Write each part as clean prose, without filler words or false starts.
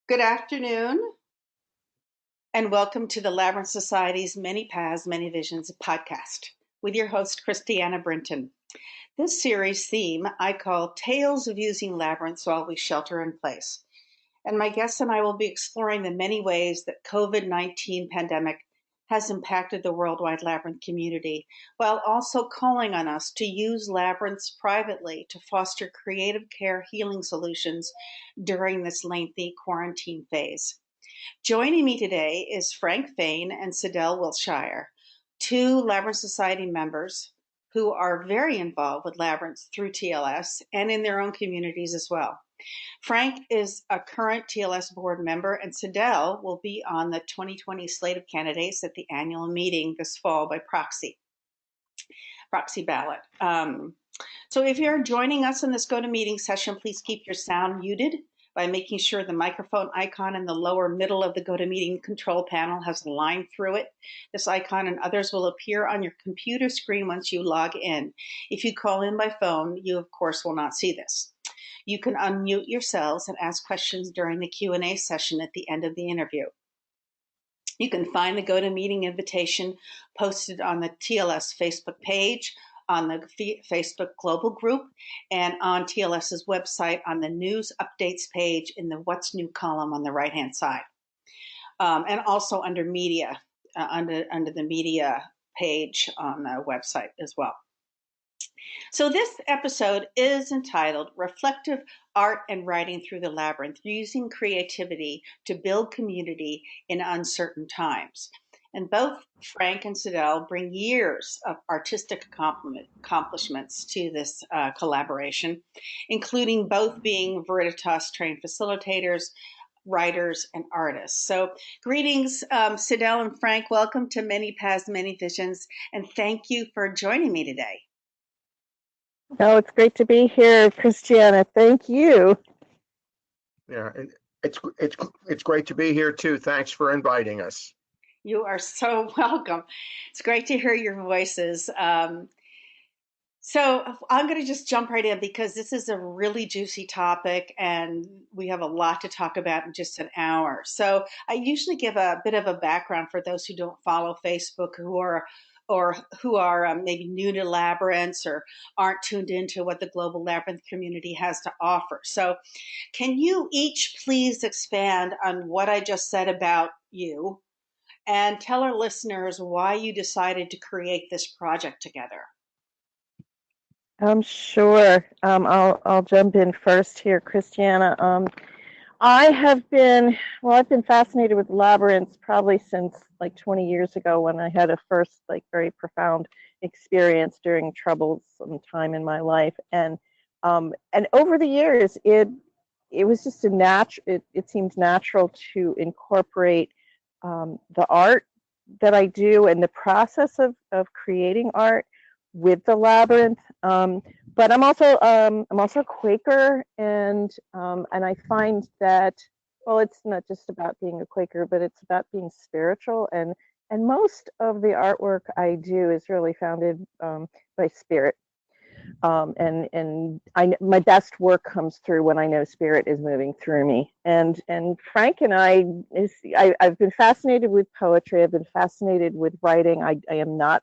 Good afternoon, and welcome to the Labyrinth Society's Many Paths, Many Visions podcast with your host, Christiana Brinton. This series theme I call Tales of Using Labyrinths While We Shelter in Place. And my guests and I will be exploring the many ways that COVID-19 pandemic has impacted the worldwide labyrinth community, while also calling on us to use labyrinths privately to foster creative care healing solutions during this lengthy quarantine phase. Joining me today is Frank Fain and Sadelle Wiltshire, two Labyrinth Society members who are very involved with labyrinths through TLS and in their own communities as well. Frank is a current TLS board member, and Sadelle will be on the 2020 slate of candidates at the annual meeting this fall by proxy ballot. So if you're joining us in this GoToMeeting session, please keep your sound muted by making sure the microphone icon in the lower middle of the GoToMeeting control panel has a line through it. This icon and others will appear on your computer screen once you log in. If you call in by phone, you of course will not see this. You can unmute yourselves and ask questions during the Q&A session at the end of the interview. You can find the GoToMeeting invitation posted on the TLS Facebook page, on the Facebook Global Group, and on TLS's website on the News Updates page in the What's New column on the right-hand side. And also under Media, under the Media page on the website as well. So this episode is entitled Reflective Art and Writing Through the Labyrinth, Using Creativity to Build Community in Uncertain Times. And both Frank and Sadelle bring years of artistic accomplishments to this collaboration, including both being Veritas trained facilitators, writers, and artists. So greetings, Sadelle and Frank. Welcome to Many Paths, Many Visions, and thank you for joining me today. Oh, it's great to be here, Christiana. Thank you. Yeah, and it's great to be here too. Thanks for inviting us. You are so welcome. It's great to hear your voices. So I'm going to just jump right in because this is a really juicy topic and we have a lot to talk about in just an hour. So I usually give a bit of a background for those who don't follow Facebook, who are maybe new to labyrinths or aren't tuned into what the global labyrinth community has to offer. So can you each please expand on what I just said about you and tell our listeners why you decided to create this project together? Sure. I'll jump in first here, Christiana. I've been fascinated with labyrinths probably since like 20 years ago when I had a first like very profound experience during troublesome time in my life, and over the years it was just it seemed natural to incorporate the art that I do and the process of creating art with the labyrinth. But I'm also a Quaker, and I find that, well, it's not just about being a Quaker, but it's about being spiritual, and most of the artwork I do is really founded by spirit. My best work comes through when I know spirit is moving through me. And Frank and I've been fascinated with poetry. I've been fascinated with writing. I am not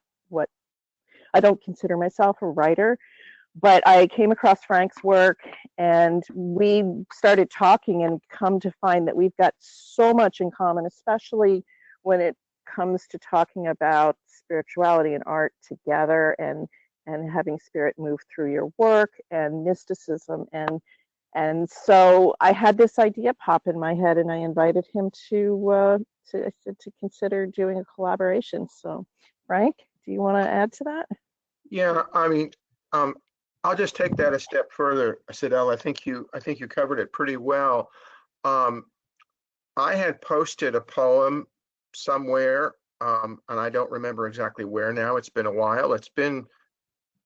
I don't consider myself a writer, but I came across Frank's work and we started talking and come to find that we've got so much in common, especially when it comes to talking about spirituality and art together, and having spirit move through your work and mysticism. And so I had this idea pop in my head, and I invited him to consider doing a collaboration. So Frank, do you want to add to that? Yeah, I mean, I'll just take that a step further, Sadelle. I think you covered it pretty well. I had posted a poem somewhere, and I don't remember exactly where now. It's been a while. It's been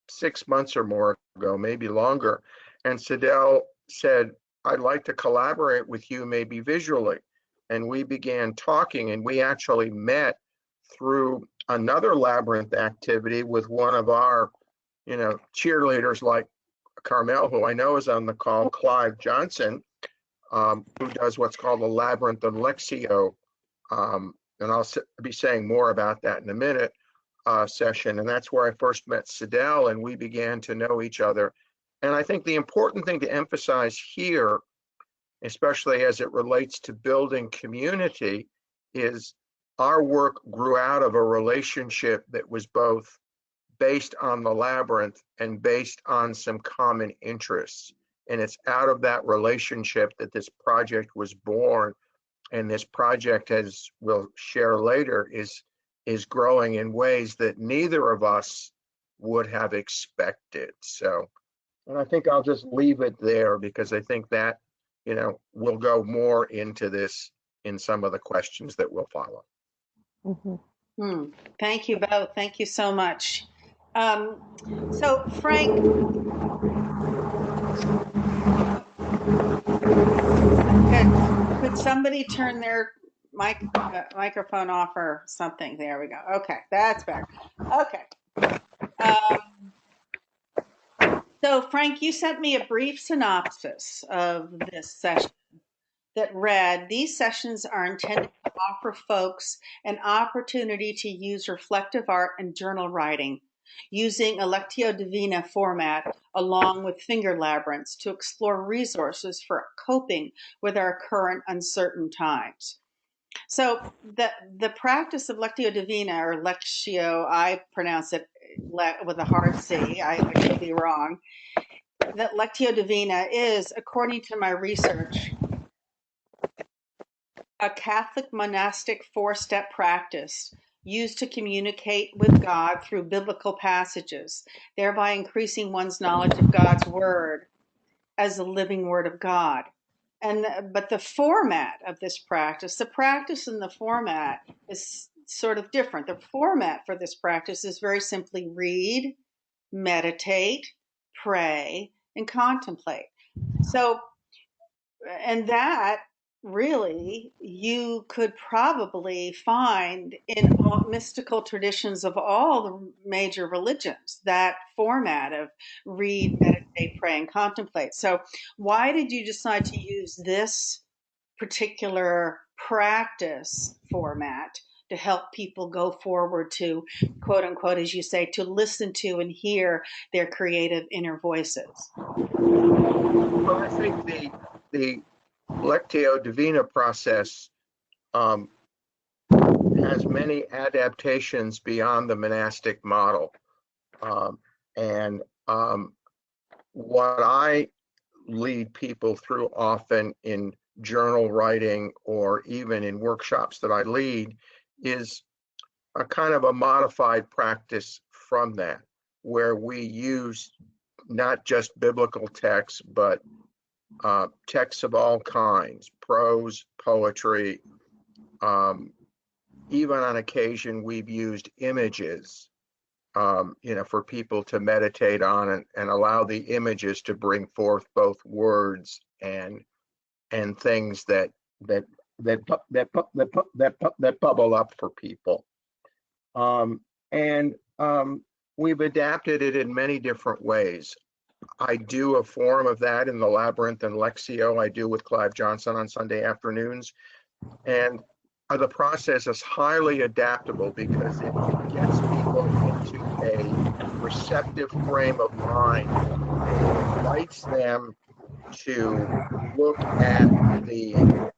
6 months or more ago, maybe longer. And Sadelle said, I'd like to collaborate with you, maybe visually. And we began talking, and we actually met through another labyrinth activity with one of our, cheerleaders like Carmel, who I know is on the call, Clive Johnson. who does what's called the Labyrinth and Lexio, and I'll be saying more about that in a minute, session. And that's where I first met Sadelle, and we began to know each other. And I think the important thing to emphasize here, especially as it relates to building community, is our work grew out of a relationship that was both based on the Labyrinth and based on some common interests. And it's out of that relationship that this project was born. And this project, as we'll share later, is growing in ways that neither of us would have expected. So, and I think I'll just leave it there, because I think that, you know, we'll go more into this in some of the questions that will follow. Thank you both. Thank you so much. So Frank, could somebody turn their microphone off or something? There we go. Okay, that's better. Okay. So Frank, you sent me a brief synopsis of this session that read, these sessions are intended to offer folks an opportunity to use reflective art and journal writing using a Lectio Divina format along with finger labyrinths to explore resources for coping with our current uncertain times. So the practice of Lectio Divina, or Lectio, I pronounce it with a hard C, I could be wrong, that Lectio Divina is, according to my research, a Catholic monastic four-step practice used to communicate with God through biblical passages, thereby increasing one's knowledge of God's word as the living word of God. But the format of this practice, the practice and the format is sort of different. The format for this practice is very simply read, meditate, pray, and contemplate. So, and that really you could probably find in all mystical traditions of all the major religions, that format of read, meditate, pray, and contemplate. So why did you decide to use this particular practice format to help people go forward to, quote unquote, as you say, to listen to and hear their creative inner voices? Well, I think the Lectio Divina process has many adaptations beyond the monastic model. What I lead people through often in journal writing or even in workshops that I lead is a kind of a modified practice from that, where we use not just biblical texts, but texts of all kinds, prose, poetry. Even on occasion, we've used images, for people to meditate on and allow the images to bring forth both words and things that bubble up for people. We've adapted it in many different ways. I do a form of that in the Labyrinth and Lexio I do with Clive Johnson on Sunday afternoons. And the process is highly adaptable because it gets people into a receptive frame of mind. It invites them to look at the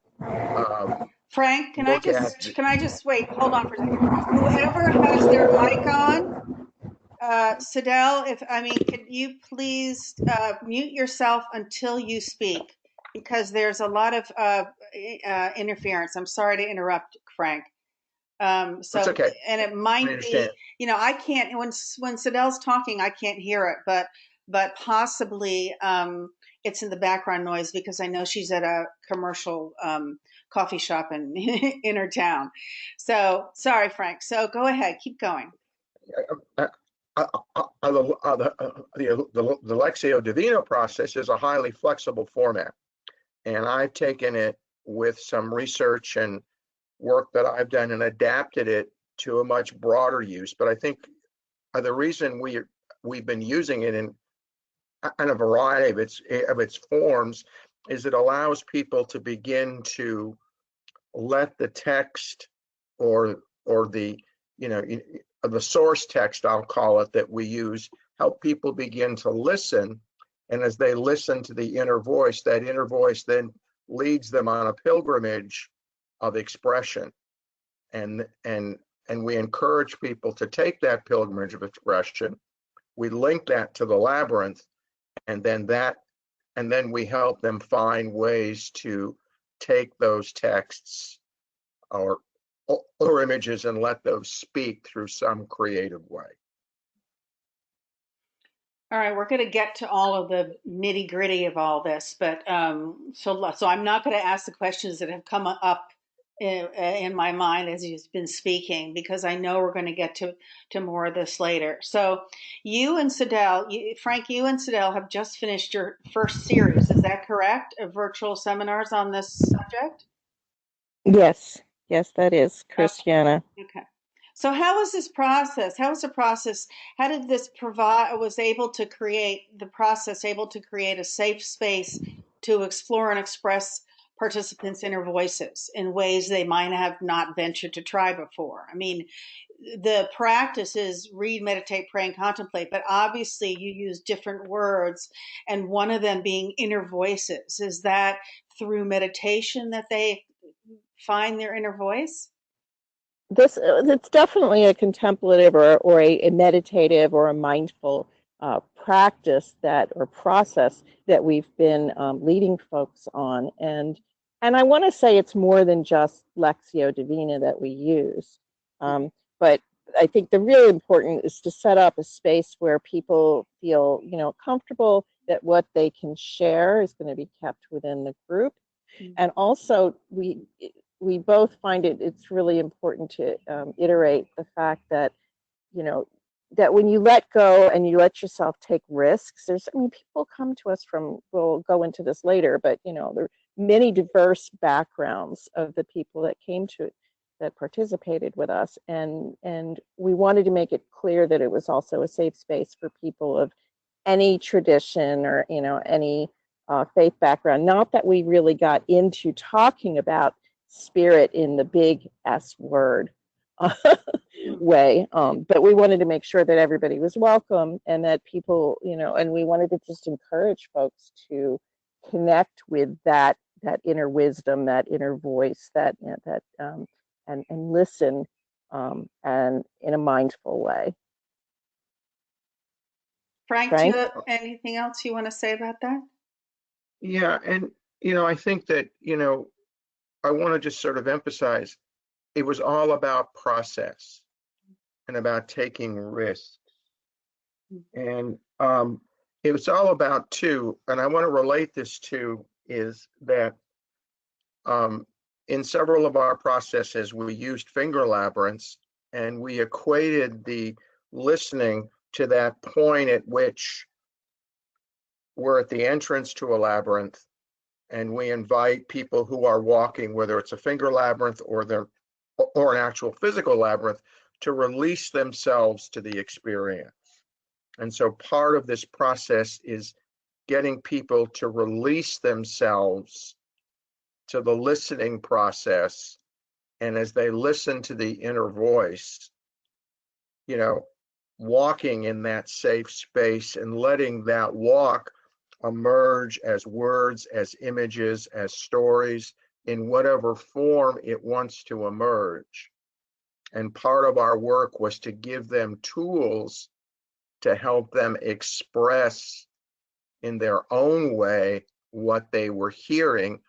Frank, can I just wait? Hold on for a second. Whoever has their mic on, Sadelle, can you please mute yourself until you speak, because there's a lot of interference. I'm sorry to interrupt, Frank. That's okay. And it might be, I can't, when Sadelle's talking, I can't hear it, but possibly it's in the background noise because I know she's at a commercial coffee shop in her town. So sorry, Frank. So go ahead, keep going. The Lectio Divina process is a highly flexible format, and I've taken it with some research and work that I've done and adapted it to a much broader use. But I think the reason we've been using it in a variety of its forms is it allows people to begin to let the text or the, you know, the source text, I'll call it, that we use, help people begin to listen. And as they listen to the inner voice, that inner voice then leads them on a pilgrimage of expression. And we encourage people to take that pilgrimage of expression. We link that to the labyrinth, and then we help them find ways to take those texts or images and let those speak through some creative way. All right, we're going to get to all of the nitty gritty of all this, but so I'm not going to ask the questions that have come up in my mind as you've been speaking, because I know we're going to get to more of this later. So you and Sadelle, Frank, you and Sadelle have just finished your first series. Is that correct? Of virtual seminars on this subject? Yes, that is, Christiana. Okay. So how was this process? How was the process? How did this able to create a safe space to explore and express participants' inner voices in ways they might have not ventured to try before? I mean, the practice is read, meditate, pray, and contemplate, but obviously you use different words, and one of them being inner voices. Is that through meditation that they find their inner voice? It's definitely a contemplative or a meditative or a mindful practice or process that we've been leading folks on. And I want to say it's more than just Lectio Divina that we use. But I think the really important is to set up a space where people feel, comfortable that what they can share is going to be kept within the group. Mm-hmm. And also we both find it's really important to iterate the fact that, that when you let go and you let yourself take risks, people come to us we'll go into this later, but, there are many diverse backgrounds of the people that participated with us. And we wanted to make it clear that it was also a safe space for people of any tradition or, any faith background. Not that we really got into talking about spirit in the big S word way, but we wanted to make sure that everybody was welcome and that people, and we wanted to just encourage folks to connect with that inner wisdom, that inner voice, and listen, and in a mindful way. Frank, do you have anything else you want to say about that? Yeah, and I think that I want to just sort of emphasize, it was all about process and about taking risks. And it was all about too, and I want to relate this to, is that in several of our processes, we used finger labyrinths, and we equated the listening to that point at which we're at the entrance to a labyrinth, and we invite people who are walking, whether it's a finger labyrinth or an actual physical labyrinth, to release themselves to the experience. And so part of this process is getting people to release themselves to the listening process. And as they listen to the inner voice, walking in that safe space and letting that walk emerge as words, as images, as stories, in whatever form it wants to emerge. And part of our work was to give them tools to help them express in their own way what they were hearing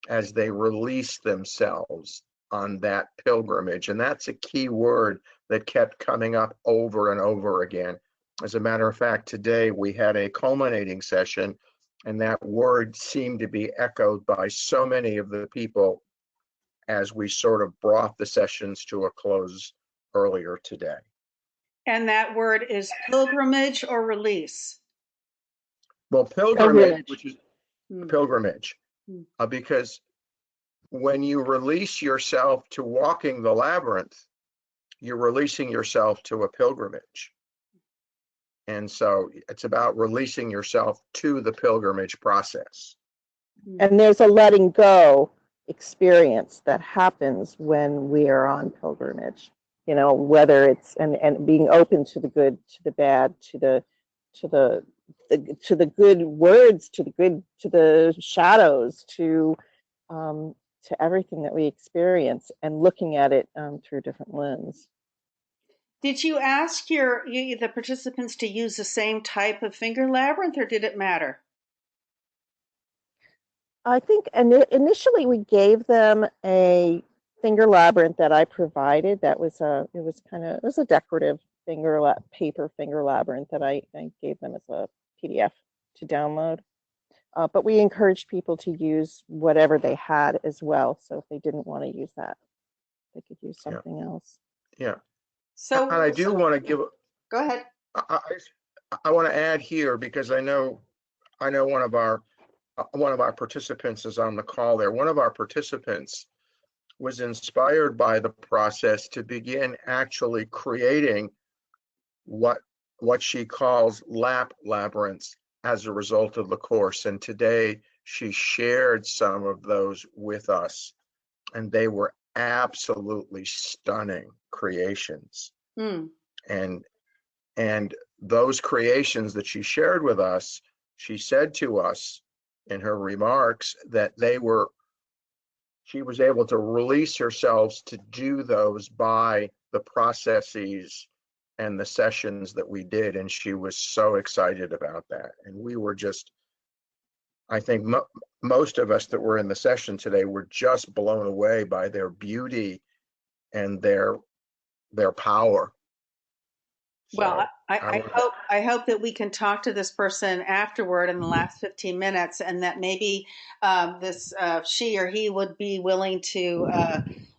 as they released themselves on that pilgrimage. And that's a key word that kept coming up over and over again. As a matter of fact, today we had a culminating session, and that word seemed to be echoed by so many of the people as we sort of brought the sessions to a close earlier today. And that word is pilgrimage or release? Well, pilgrimage, which is pilgrimage, because when you release yourself to walking the labyrinth, you're releasing yourself to a pilgrimage. And so it's about releasing yourself to the pilgrimage process. And there's a letting go experience that happens when we are on pilgrimage, you know, whether it's and being open to the good, to the bad, to the good words, to the shadows, to everything that we experience, and looking at it through different lens. Did you ask the participants to use the same type of finger labyrinth, or did it matter? I think initially we gave them a finger labyrinth that I provided. That was it was a decorative paper finger labyrinth that I gave them as a PDF to download. But we encouraged people to use whatever they had as well. So if they didn't want to use that, they could use something else. Yeah. So, and I do want to give. Go ahead. I want to add here, because I know one of our participants is on the call there. One of our participants was inspired by the process to begin actually creating what she calls labyrinths as a result of the course. And today she shared some of those with us, and they were absolutely stunning creations. And those creations that she shared with us, she said to us in her remarks that she was able to release herself to do those by the processes and the sessions that we did. And she was so excited about that. And we were just, I think most of us that were in the session today were just blown away by their beauty and their power. Well, I hope that we can talk to this person afterward in the last 15 minutes, and that maybe she or he would be willing to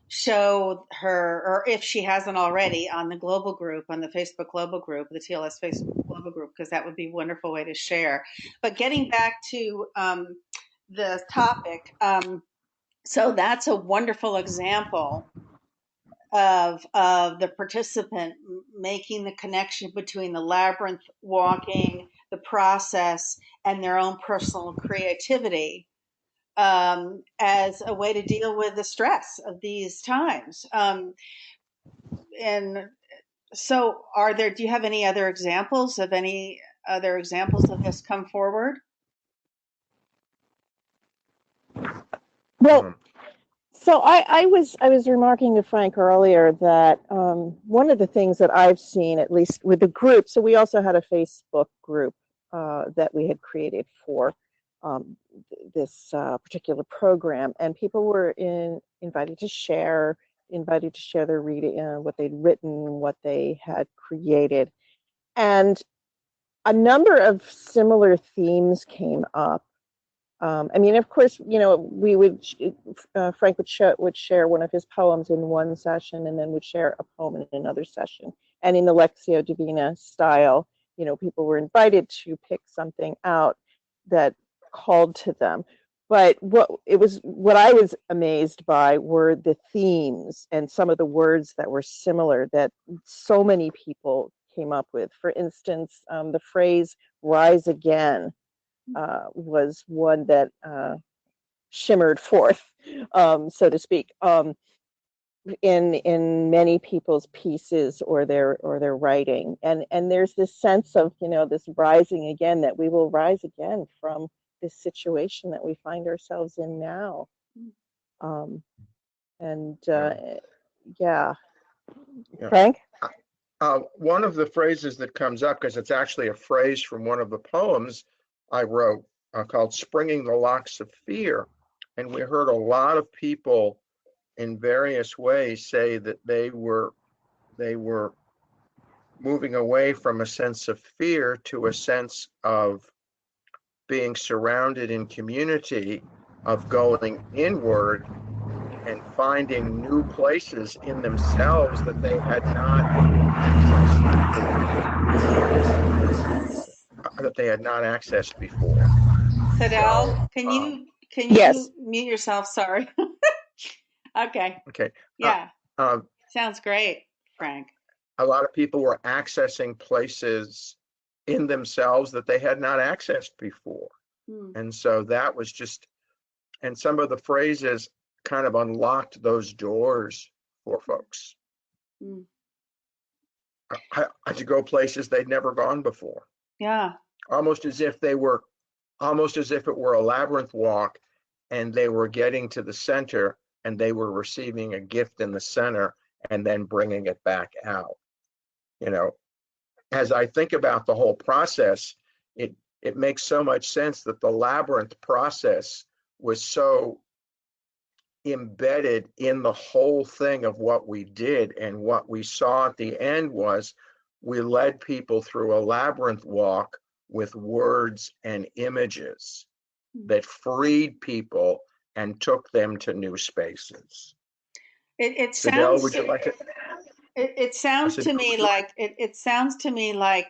show her, or if she hasn't already, on the global group, on the Facebook global group, the TLS Facebook global group, because that would be a wonderful way to share. But getting back to the topic, so that's a wonderful example of the participant making the connection between the labyrinth walking, the process, and their own personal creativity as a way to deal with the stress of these times. And so do you have any other examples of this come forward? Well, so I was remarking to Frank earlier that one of the things that I've seen, at least with the group, so we also had a Facebook group that we had created for this particular program, and people were invited to share their reading, what they'd written, what they had created, and a number of similar themes came up. I mean, of course, you know, we would Frank would share one of his poems in one session, and then would share a poem in another session. And in the Lectio Divina style, you know, people were invited to pick something out that called to them. But what I was amazed by were the themes and some of the words that were similar that so many people came up with. For instance, the phrase "rise again" was one that shimmered forth, so to speak, in many people's pieces or their writing, and there's this sense of, you know, this rising again, that we will rise again from this situation that we find ourselves in now. Yeah. Frank? One of the phrases that comes up, because it's actually a phrase from one of the poems I wrote, called "Springing the Locks of Fear." And we heard a lot of people in various ways say that they were moving away from a sense of fear to a sense of being surrounded in community, of going inward and finding new places in themselves that they had not accessed before. Sadelle, can you Yes. mute yourself? Sorry. Okay. Yeah. Sounds great, Frank. A lot of people were accessing places in themselves that they had not accessed before. And so that was just and some of the phrases kind of unlocked those doors for folks. Mm. To go places they'd never gone before. Yeah. Almost as if it were a labyrinth walk, and they were getting to the center and they were receiving a gift in the center and then bringing it back out. You know, as I think about the whole process, it makes so much sense that the labyrinth process was so embedded in the whole thing of what we did. And what we saw at the end was we led people through a labyrinth walk with words and images that freed people and took them to new spaces. It Sadelle, sounds would you like to? it sounds to me like it sounds to me like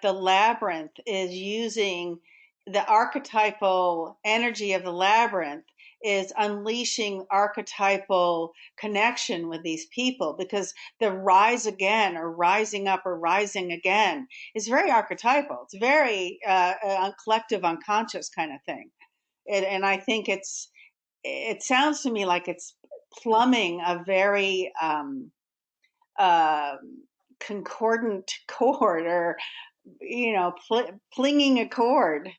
the labyrinth is using the archetypal energy of the labyrinth is unleashing archetypal connection with these people, because the rise again or rising up or rising again is very archetypal. It's very collective unconscious kind of thing. And I think it sounds to me like it's plumbing a very uh, concordant chord, or plinging a chord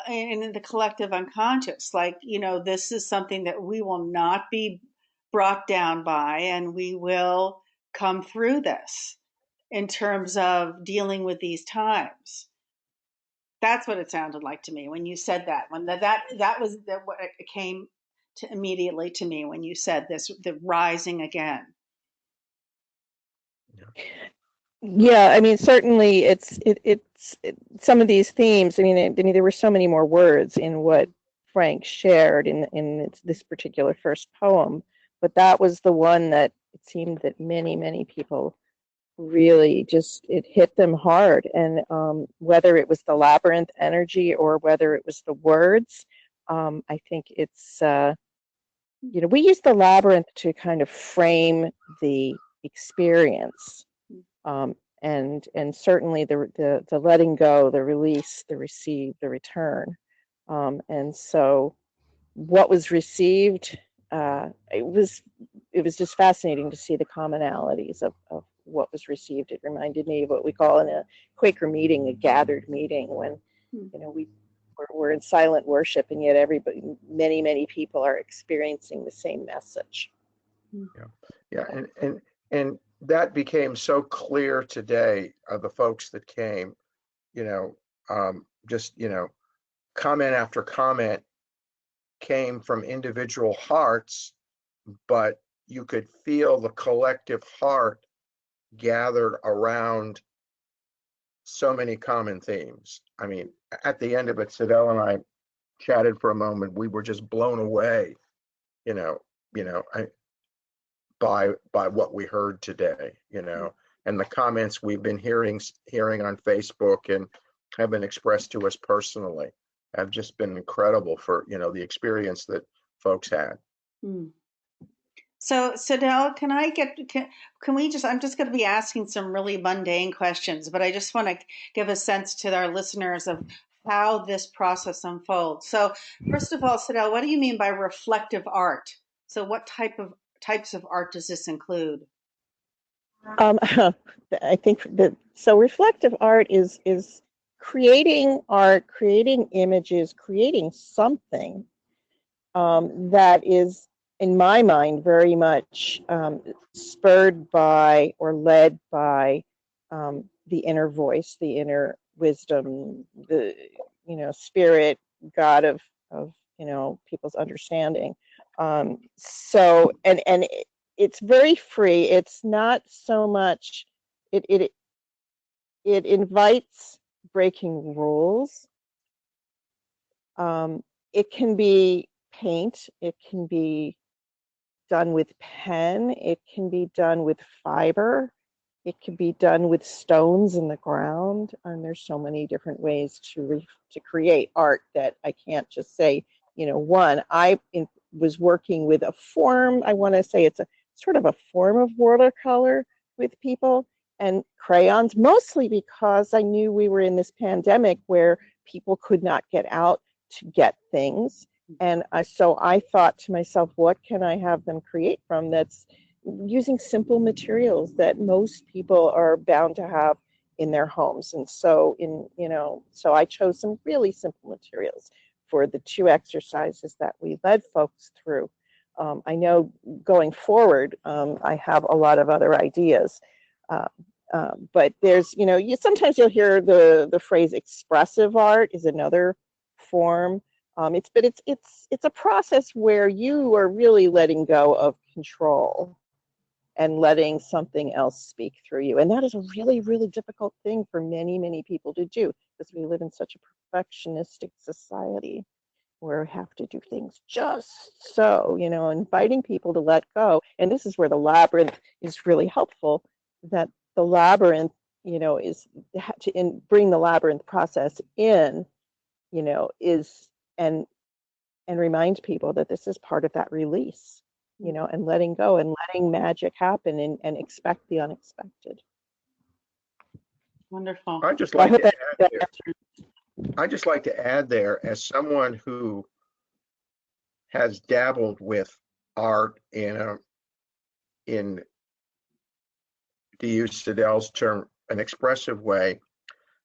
in the collective unconscious. Like, this is something that we will not be brought down by, and we will come through this in terms of dealing with these times. That's what it sounded like to me when you said that. When that was what it came to immediately to me when you said this, the rising again. Yeah, I mean, certainly it's some of these themes. I mean, there were so many more words in what Frank shared in this particular first poem, but that was the one that it seemed that many people really just, it hit them hard. And whether it was the labyrinth energy or whether it was the words, I think it's we use the labyrinth to kind of frame the experience. And certainly the letting go, the release, the receive, the return. And so what was received, it was just fascinating to see the commonalities of what was received. It reminded me of what we call in a Quaker meeting, a gathered meeting, when we're in silent worship, and yet many people are experiencing the same message. Yeah, and that became so clear today of the folks that came, comment after comment came from individual hearts, but you could feel the collective heart gathered around so many common themes. I mean, at the end of it, Sadelle and I chatted for a moment. We were just blown away, by what we heard today, and the comments we've been hearing on Facebook and have been expressed to us personally have just been incredible for, the experience that folks had. So, Sadelle, can we just, I'm just going to be asking some really mundane questions, but I just want to give a sense to our listeners of how this process unfolds. So first of all, Sadelle, what do you mean by reflective art? So what types of art does this include? I think so reflective art is creating art, creating images, creating something that is, in my mind, very much spurred by or led by the inner voice, the inner wisdom, the spirit, God of people's understanding. So and it's very free. It's not so much. It invites breaking rules. It can be paint. It can be done with pen. It can be done with fiber. It can be done with stones in the ground. And there's so many different ways to create art that I can't just say, one. I was working with a form. I want to say it's a sort of a form of watercolor with people and crayons, mostly because I knew we were in this pandemic where people could not get out to get things. And so I thought to myself, what can I have them create from that's using simple materials that most people are bound to have in their homes? And so so I chose some really simple materials for the 2 exercises that we led folks through. I know going forward, I have a lot of other ideas. But there's, sometimes you'll hear the phrase expressive art is another form. It's a process where you are really letting go of control and letting something else speak through you. And that is a really, really difficult thing for many, many people to do, because we live in such a perfectionistic society where we have to do things just so, inviting people to let go. And this is where the labyrinth is really helpful, that the labyrinth, is to bring the labyrinth process in, is and remind people that this is part of that release, and letting go and letting magic happen and expect the unexpected. Wonderful. I'd just like to add there, as someone who has dabbled with art in to use Sadelle's term, an expressive way,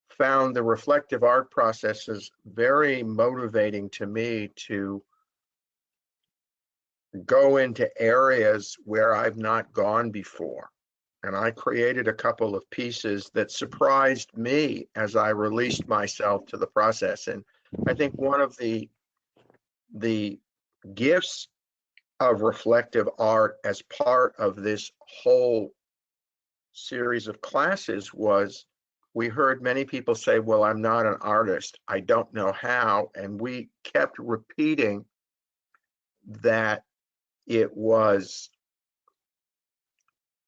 found the reflective art processes very motivating to me to go into areas where I've not gone before. And I created a couple of pieces that surprised me as I released myself to the process. And I think one of the gifts of reflective art as part of this whole series of classes was, we heard many people say, well, I'm not an artist, I don't know how. And we kept repeating that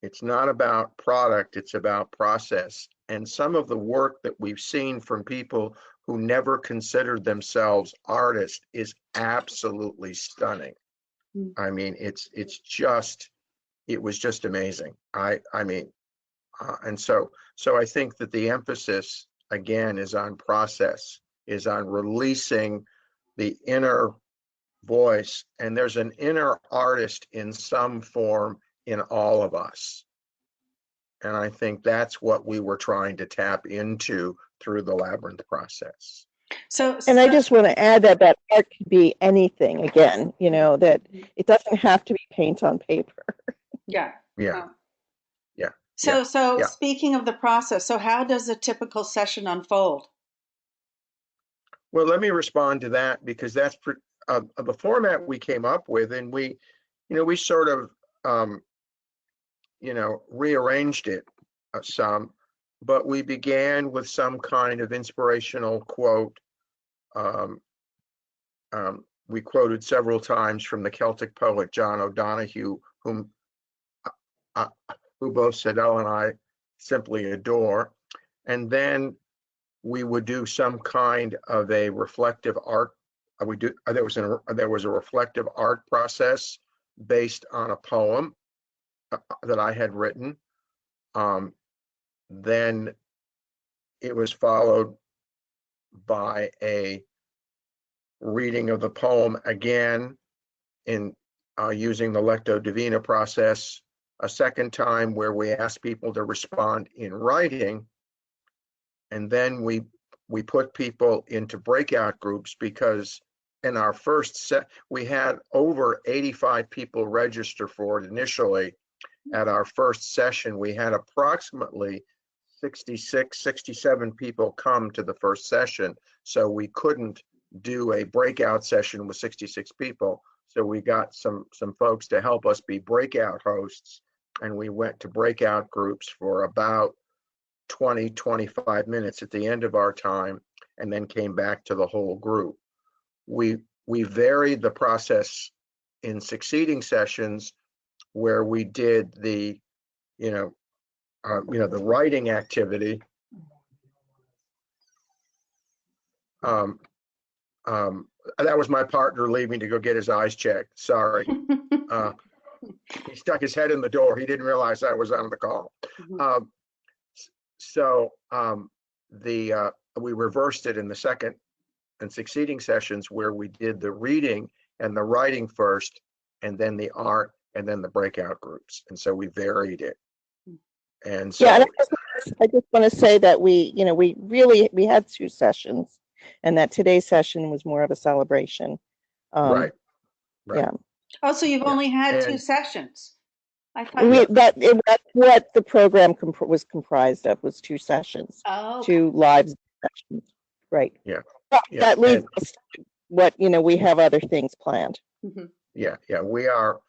it's not about product, it's about process. And some of the work that we've seen from people who never considered themselves artists is absolutely stunning. I mean, it was just amazing. And so I think that the emphasis again is on process, is on releasing the inner voice, and there's an inner artist in some form in all of us. And I think that's what we were trying to tap into through the Labyrinth process. And I just want to add that art can be anything, again, that it doesn't have to be paint on paper. Yeah. Yeah. So speaking of the process, so how does a typical session unfold? Well, let me respond to that, because that's the format we came up with, and we sort of, rearranged it some, but we began with some kind of inspirational quote. We quoted several times from the Celtic poet John O'Donoghue, who both Sadelle and I simply adore. And then we would do some kind of a reflective art. There was a reflective art process based on a poem that I had written. Then it was followed by a reading of the poem again in using the Lectio Divina process, a second time where we asked people to respond in writing. And then we put people into breakout groups, because in our first set, we had over 85 people register for it initially. At our first session, we had approximately 66, 67 people come to the first session. So we couldn't do a breakout session with 66 people. So we got some folks to help us be breakout hosts. And we went to breakout groups for about 20, 25 minutes at the end of our time, and then came back to the whole group. We varied the process in succeeding sessions, where we did the the writing activity. That was my partner leaving to go get his eyes checked. Sorry. He stuck his head in the door. He didn't realize I was on the call. We reversed it in the second and succeeding sessions where we did the reading and the writing first, and then the art, and then the breakout groups. And so we varied it. And so Yeah, and I just want to say that we had 2 sessions, and that today's session was more of a celebration. right. Yeah. Oh, so you've Yeah. only had And 2 sessions. I thought That's what the program was comprised of, was 2 sessions, Oh, okay. 2 live sessions. Right. yeah, But yeah. that leaves And us to what, we have other things planned. Mhm. yeah, we are,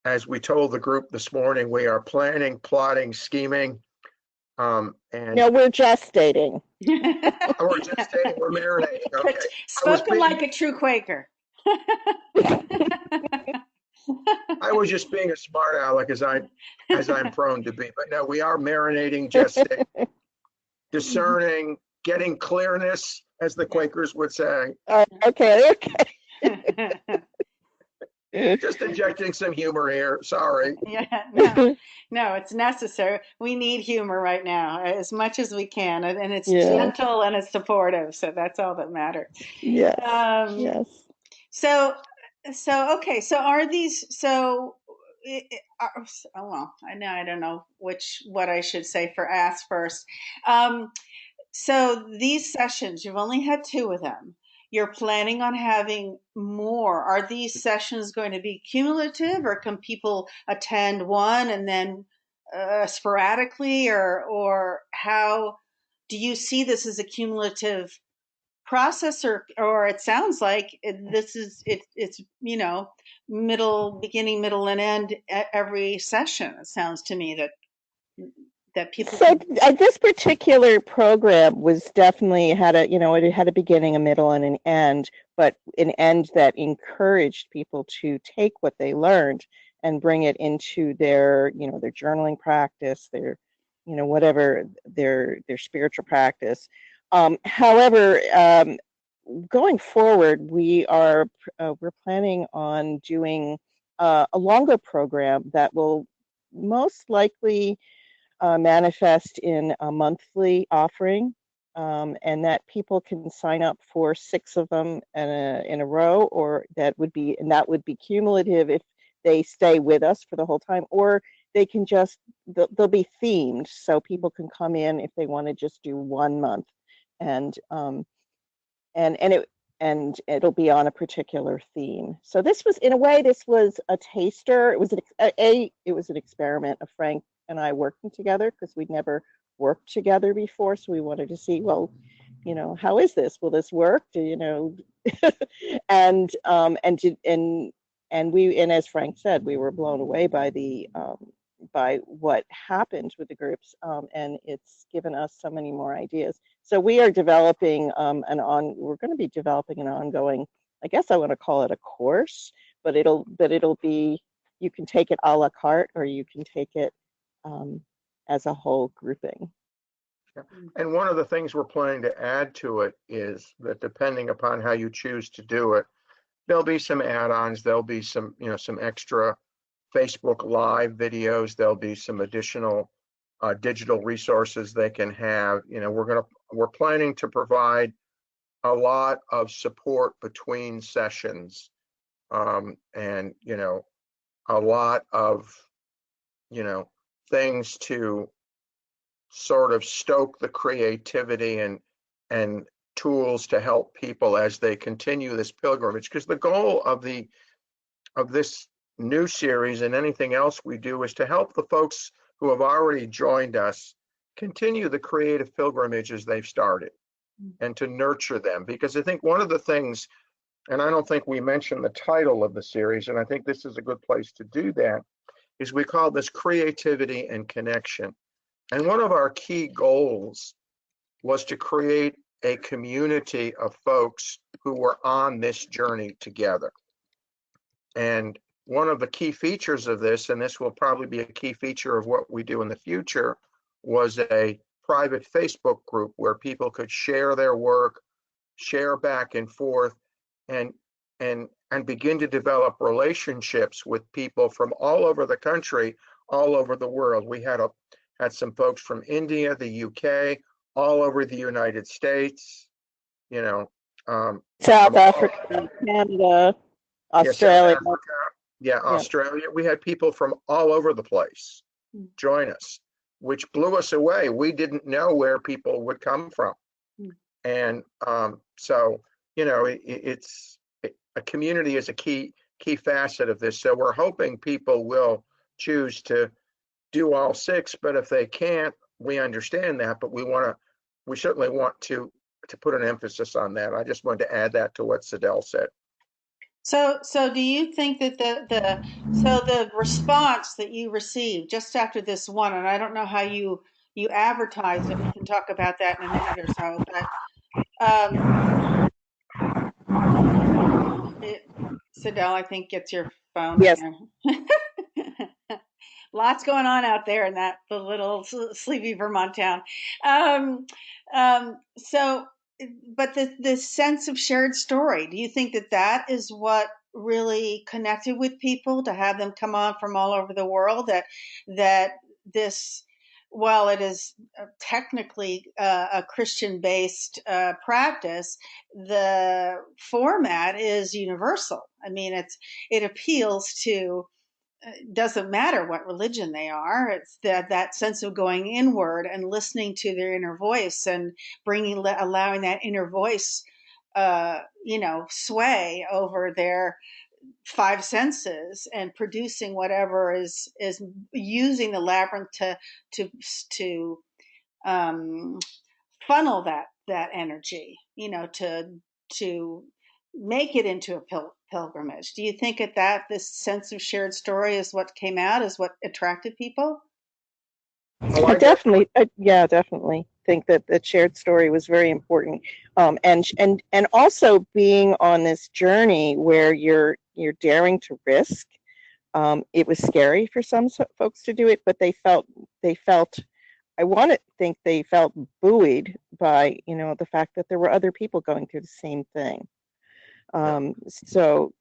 as we told the group this morning, we are planning, plotting, scheming. And No, we're gestating. we're just saying we're marinating. Okay. Spoken like a true Quaker. I was just being a smart aleck as I'm prone to be. But no, we are marinating, gestating, discerning, getting clearness, as the Quakers would say. Okay. Just injecting some humor here. Sorry. Yeah, no, it's necessary. We need humor right now as much as we can, and it's gentle and it's supportive. So that's all that matters. Yes. Yes. So okay. So are these? So well, I don't know what I should say for ask first. So these sessions, you've only had 2 of them. You're planning on having more. Are these sessions going to be cumulative, or can people attend one and then sporadically, or how do you see this as a cumulative process, or it sounds like it's beginning, middle, and end at every session. It sounds to me that people. So this particular program was definitely it had a beginning, a middle, and an end, but an end that encouraged people to take what they learned and bring it into their journaling practice, their whatever their spiritual practice. However, going forward, we're planning on doing a longer program that will most likely manifest in a monthly offering, and that people can sign up for 6 of them in a row, or that would be cumulative if they stay with us for the whole time, or they can they'll be themed, so people can come in if they want to just do 1 month, and it'll be on a particular theme. So this was, in a way, a taster. It was an experiment of Frank and I working together, because we'd never worked together before. So we wanted to see, well, how is this? Will this work? And as Frank said, we were blown away by what happened with the groups, and it's given us so many more ideas. So we are developing we're going to be developing an ongoing, I guess I want to call it a course, but it'll be, you can take it a la carte, or you can take it as a whole grouping. And one of the things we're planning to add to it is that, depending upon how you choose to do it, there'll be some add-ons, there'll be some extra Facebook Live videos, there'll be some additional digital resources they can have. We're planning to provide a lot of support between sessions, and a lot of things to sort of stoke the creativity and tools to help people as they continue this pilgrimage. Because the goal of this new series, and anything else we do, is to help the folks who have already joined us continue the creative pilgrimages they've started, and to nurture them. Because I think one of the things, and I don't think we mentioned the title of the series, and I think this is a good place to do that, is we call this Creativity and Connection. And one of our key goals was to create a community of folks who were on this journey together. And one of the key features of this, and this will probably be a key feature of what we do in the future, was a private Facebook group where people could share their work, share back and forth, and begin to develop relationships with people from all over the country, all over the world. We had some folks from India, the UK, all over the United States, South from all, Africa, Canada, yeah, South Australia. Africa, yeah, Yeah. Australia. We had people from all over the place Mm. join us, which blew us away. We didn't know where people would come from. Mm. And so, you know, a community is a key facet of this. So we're hoping people will choose to do all six, but if they can't, we understand that, but we certainly want to put an emphasis on that. I just wanted to add that to what Sadelle said. So do you think that the response that you received just after this one, and I don't know how you advertise it, we can talk about that in a minute or so, but Sadelle, I think gets your phone Yes. again. Lots going on out there in that little sleepy Vermont town. Um, so, but the sense of shared story, do you think that that is what really connected with people, to have them come on from all over the world? That this, while it is technically a Christian-based practice, the format is universal. I mean, it appeals to, doesn't matter what religion they are. It's that sense of going inward and listening to their inner voice and allowing that inner voice, sway over their five senses and producing whatever is using the labyrinth to um, funnel that energy, to make it into a pilgrimage. Do you think that this sense of shared story is what came out, is what attracted people? Oh, I I def definitely, yeah, definitely think that the shared story was very important, and also being on this journey where you're daring to risk. It was scary for some folks to do it, but they felt. I want to think they felt buoyed by the fact that there were other people going through the same thing. yeah.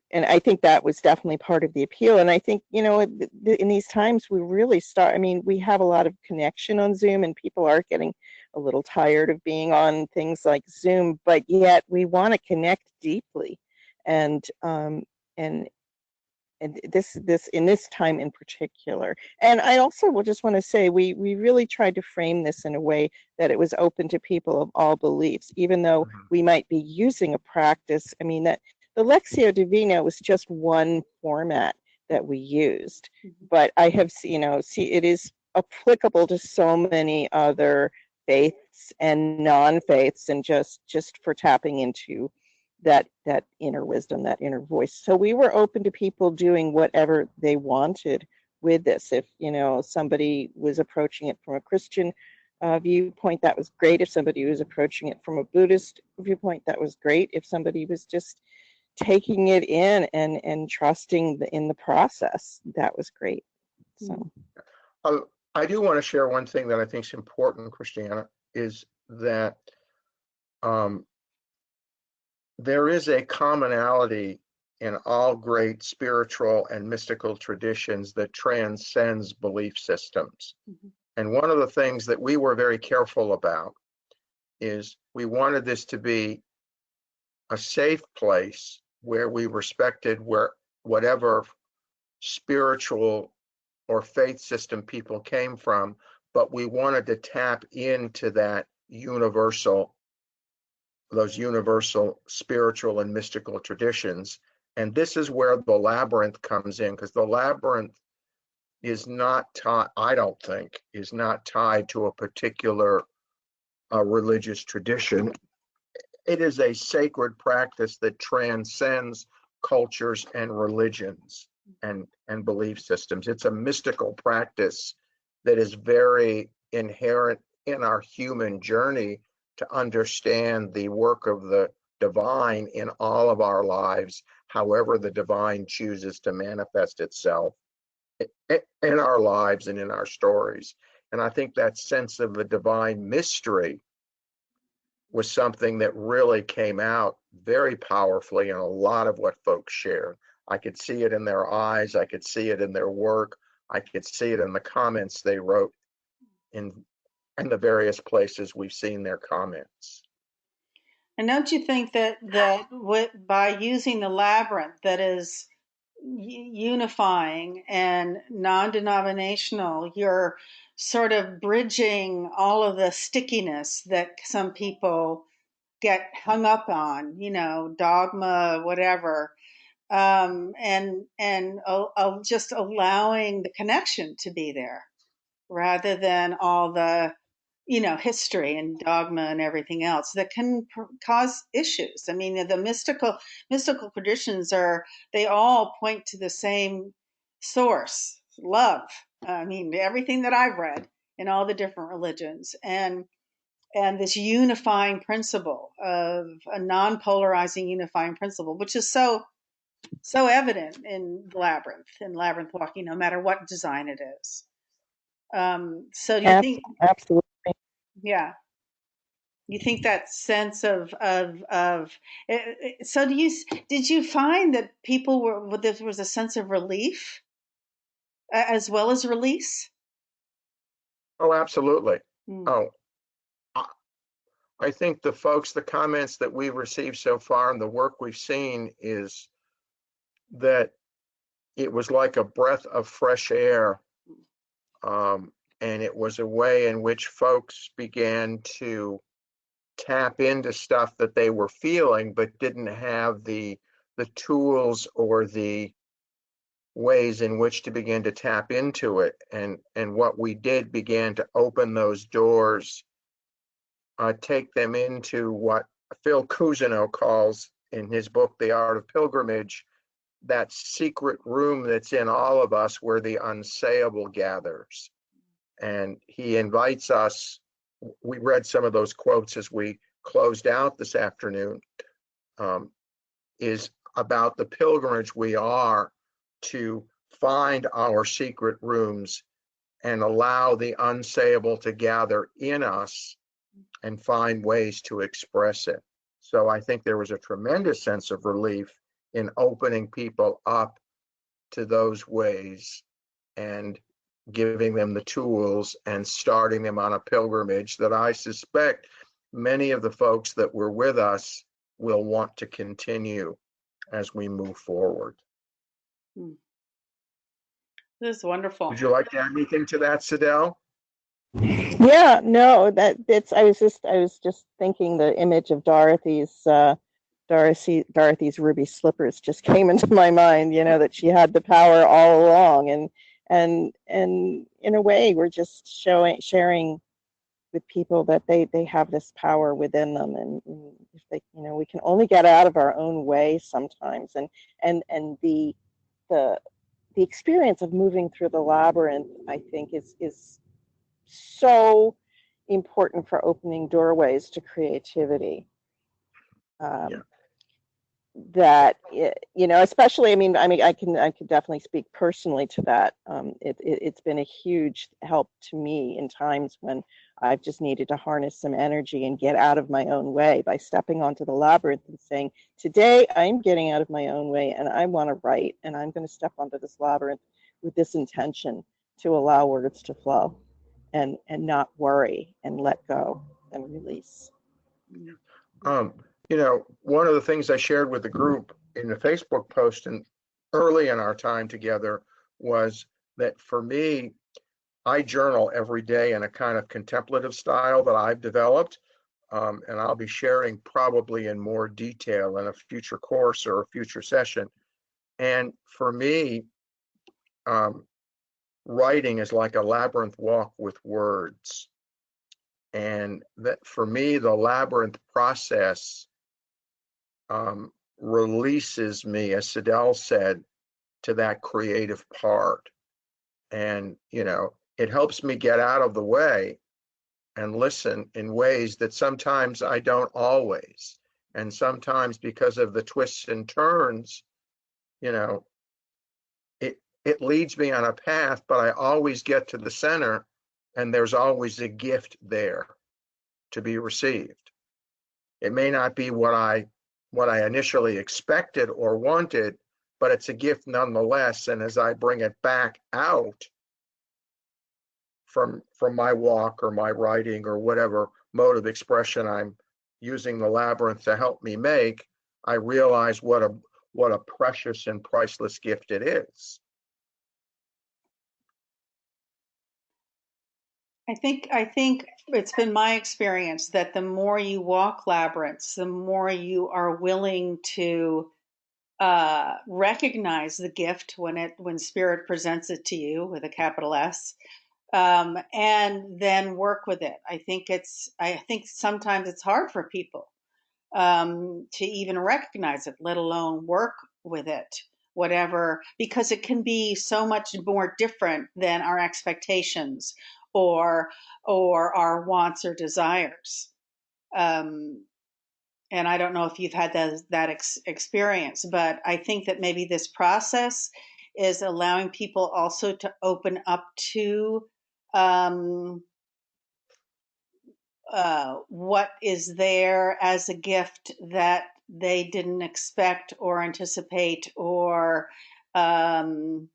And I think that was definitely part of the appeal. And I think, in these times we really start, I mean, we have a lot of connection on Zoom and people are getting a little tired of being on things like Zoom, but yet we want to connect deeply. And, and, and this in this time in particular. And I also will just want to say we really tried to frame this in a way that it was open to people of all beliefs, even though Mhm. we might be using a practice. I mean, that the Lectio Divina was just one format that we used, but I have see it is applicable to so many other faiths and non-faiths, and just for tapping into that inner wisdom, that inner voice. So we were open to people doing whatever they wanted with this. If somebody was approaching it from a Christian viewpoint, that was great. If somebody was approaching it from a Buddhist viewpoint, that was great. If somebody was just taking it in and trusting in the process, that was great. So I do want to share one thing that I think is important, Christiana, is that there is a commonality in all great spiritual and mystical traditions that transcends belief systems. Mhm. And one of the things that we were very careful about is we wanted this to be a safe place where we respected whatever spiritual or faith system people came from, but we wanted to tap into those universal spiritual and mystical traditions. And this is where the labyrinth comes in, because the labyrinth is not tied, I don't think, is not tied to a particular religious tradition. It is a sacred practice that transcends cultures and religions and belief systems. It's a mystical practice that is very inherent in our human journey to understand the work of the divine in all of our lives, however the divine chooses to manifest itself in our lives and in our stories. And I think that sense of the divine mystery was something that really came out very powerfully in a lot of what folks shared. I could see it in their eyes, I could see it in their work, I could see it in the comments they wrote in the various places we've seen their comments. And don't you think that by using the labyrinth that is unifying and non-denominational, you're sort of bridging all of the stickiness that some people get hung up on, dogma, whatever, and just allowing the connection to be there rather than all the history and dogma and everything else that can cause issues. I mean, the mystical traditions they all point to the same source, love. I mean, everything that I've read in all the different religions, and this unifying principle of a non-polarizing unifying principle, which is so evident in labyrinth walking, no matter what design it is. So do you think, Absolutely. yeah, you think that sense of so did you find that there was a sense of relief as well as release? Oh, absolutely. Mm. Oh, I think the comments that we've received so far and the work we've seen is that it was like a breath of fresh air. And it was a way in which folks began to tap into stuff that they were feeling, but didn't have the tools or the ways in which to begin to tap into it. And what we did began to open those doors, take them into what Phil Cousineau calls in his book, The Art of Pilgrimage, that secret room that's in all of us where the unsayable gathers. And he invites us, we read some of those quotes as we closed out this afternoon, is about the pilgrimage we are to find our secret rooms and allow the unsayable to gather in us and find ways to express it. So I think there was a tremendous sense of relief in opening people up to those ways and giving them the tools and starting them on a pilgrimage that I suspect many of the folks that were with us will want to continue as we move forward. This is wonderful. Would you like to add anything to that, Sadelle? Yeah, no, I was just thinking the image of Dorothy's ruby slippers just came into my mind, that she had the power all along, and in a way we're just sharing with people that they have this power within them, and if they, we can only get out of our own way sometimes, and the experience of moving through the labyrinth, I think, is so important for opening doorways to creativity. Yeah. That especially, I could definitely speak personally to that. It's been a huge help to me in times when I've just needed to harness some energy and get out of my own way by stepping onto the labyrinth and saying, today I'm getting out of my own way and I want to write, and I'm going to step onto this labyrinth with this intention to allow words to flow and not worry and let go and release. One of the things I shared with the group in the Facebook post and early in our time together was that for me, I journal every day in a kind of contemplative style that I've developed, and I'll be sharing probably in more detail in a future course or a future session. And for me, writing is like a labyrinth walk with words. And that for me, the labyrinth process releases me, as Sadelle said, to that creative part. And, it helps me get out of the way and listen in ways that sometimes I don't always. And sometimes because of the twists and turns, it leads me on a path, but I always get to the center and there's always a gift there to be received. It may not be what I initially expected or wanted, but it's a gift nonetheless. And as I bring it back out from my walk or my writing or whatever mode of expression I'm using the labyrinth to help me make, I realize what a precious and priceless gift it is. I think it's been my experience that the more you walk labyrinths, the more you are willing to recognize the gift when Spirit presents it to you with a capital S, and then work with it. I think sometimes it's hard for people to even recognize it, let alone work with it, whatever, because it can be so much more different than our expectations or our wants or desires. Um, and I don't know if you've had that experience, but I think that maybe this process is allowing people also to open up to um, what is there as a gift that they didn't expect or anticipate or um,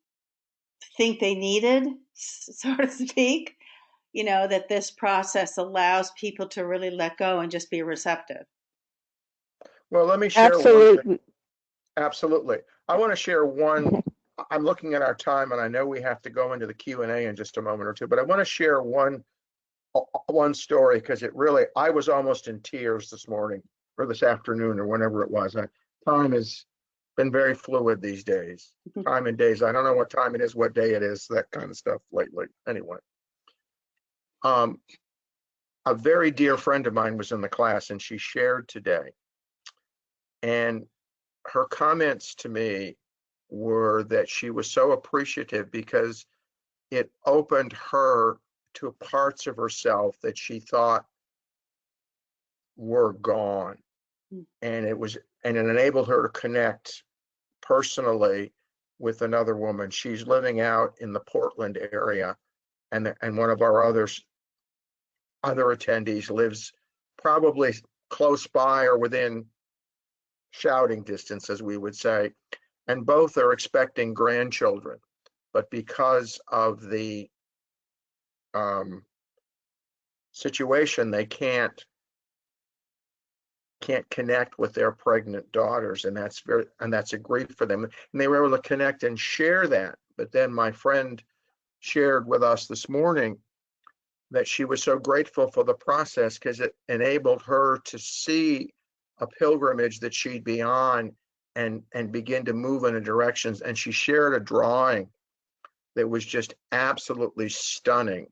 think they needed, so to speak. That this process allows people to really let go and just be receptive. Well, let me share one thing. Absolutely. Absolutely. I want to share one. I'm looking at our time, and I know we have to go into the Q&A in just a moment or two, but I want to share one story because I was almost in tears this morning or this afternoon or whenever it was. Time has been very fluid these days. Time and days. I don't know what time it is, what day it is, that kind of stuff lately. Anyway, a very dear friend of mine was in the class and she shared today. And her comments to me were that she was so appreciative because it opened her to parts of herself that she thought were gone. And it enabled her to connect personally with another woman. She's living out in the Portland area, and one of our other attendees lives probably close by or within shouting distance, as we would say, and both are expecting grandchildren, but because of the situation, they can't connect with their pregnant daughters, and that's a grief for them. And they were able to connect and share that. But then my friend shared with us this morning that she was so grateful for the process because it enabled her to see a pilgrimage that she'd be on and begin to move in a direction. And she shared a drawing that was just absolutely stunning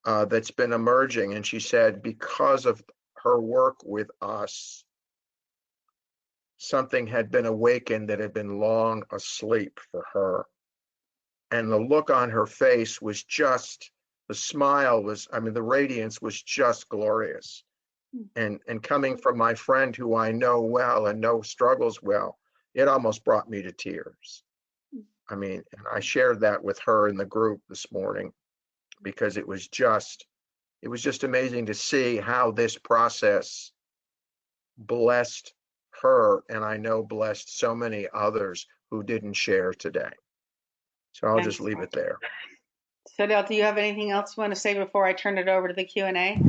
that's been emerging. And she said, because of her work with us, something had been awakened that had been long asleep for her. And the look on her face was just, the smile was, the radiance was just glorious. And coming from my friend who I know well and know struggles well, it almost brought me to tears. And I shared that with her in the group this morning because it was just amazing to see how this process blessed her, and I know blessed so many others who didn't share today. So I'll just leave it there. Sadelle, do you have anything else you want to say before I turn it over to the Q&A?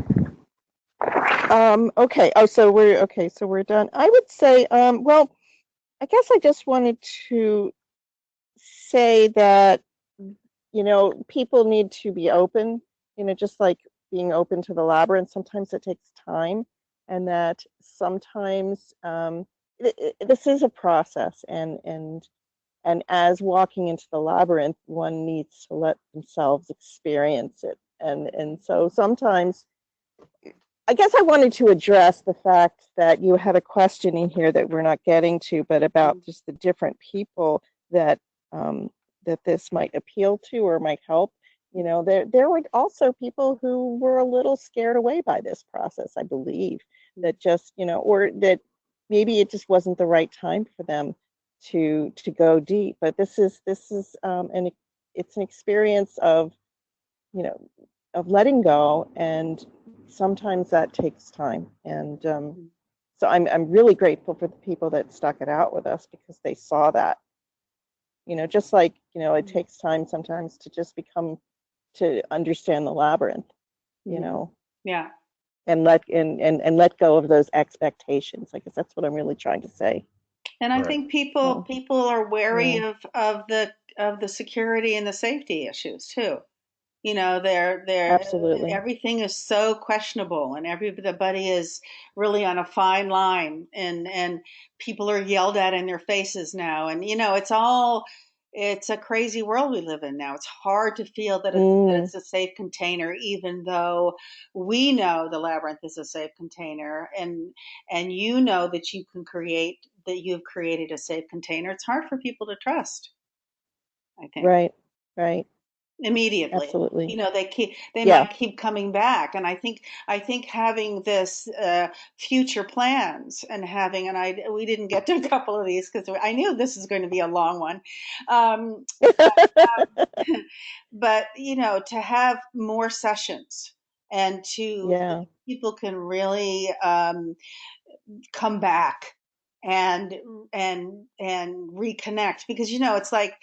Okay. So we're done. I would say, well, I guess I just wanted to say that, people need to be open, just like being open to the labyrinth. Sometimes it takes time, and that sometimes this is a process, and as walking into the labyrinth, one needs to let themselves experience it. And so sometimes, I guess I wanted to address the fact that you had a question in here that we're not getting to, but about just the different people that that this might appeal to or might help. There were also people who were a little scared away by this process, I believe, that just, or that maybe it just wasn't the right time for them to go deep. But this is it's an experience of, of letting go, and sometimes that takes time. And so I'm really grateful for the people that stuck it out with us, because they saw that, just like, it takes time sometimes to just to understand the labyrinth, Yeah. and let go of those expectations. I guess that's what I'm really trying to say. And I Right. think people are wary Yeah. of the security and the safety issues too. You know, they're Absolutely. everything is so questionable, and everybody is really on a fine line, and people are yelled at in their faces now, and you know, it's a crazy world we live in now. It's hard to feel that Mm, it's a safe container, even though we know the Labyrinth is a safe container, and you know that you've created a safe container. It's hard for people to trust, I think, right. Right. immediately. Absolutely. You know, they Yeah. might keep coming back, and I think having this future plans, and we didn't get to a couple of these because I knew this is going to be a long one. um, but you know, to have more sessions, and to Yeah. people can really come back and and reconnect, because you know, it's like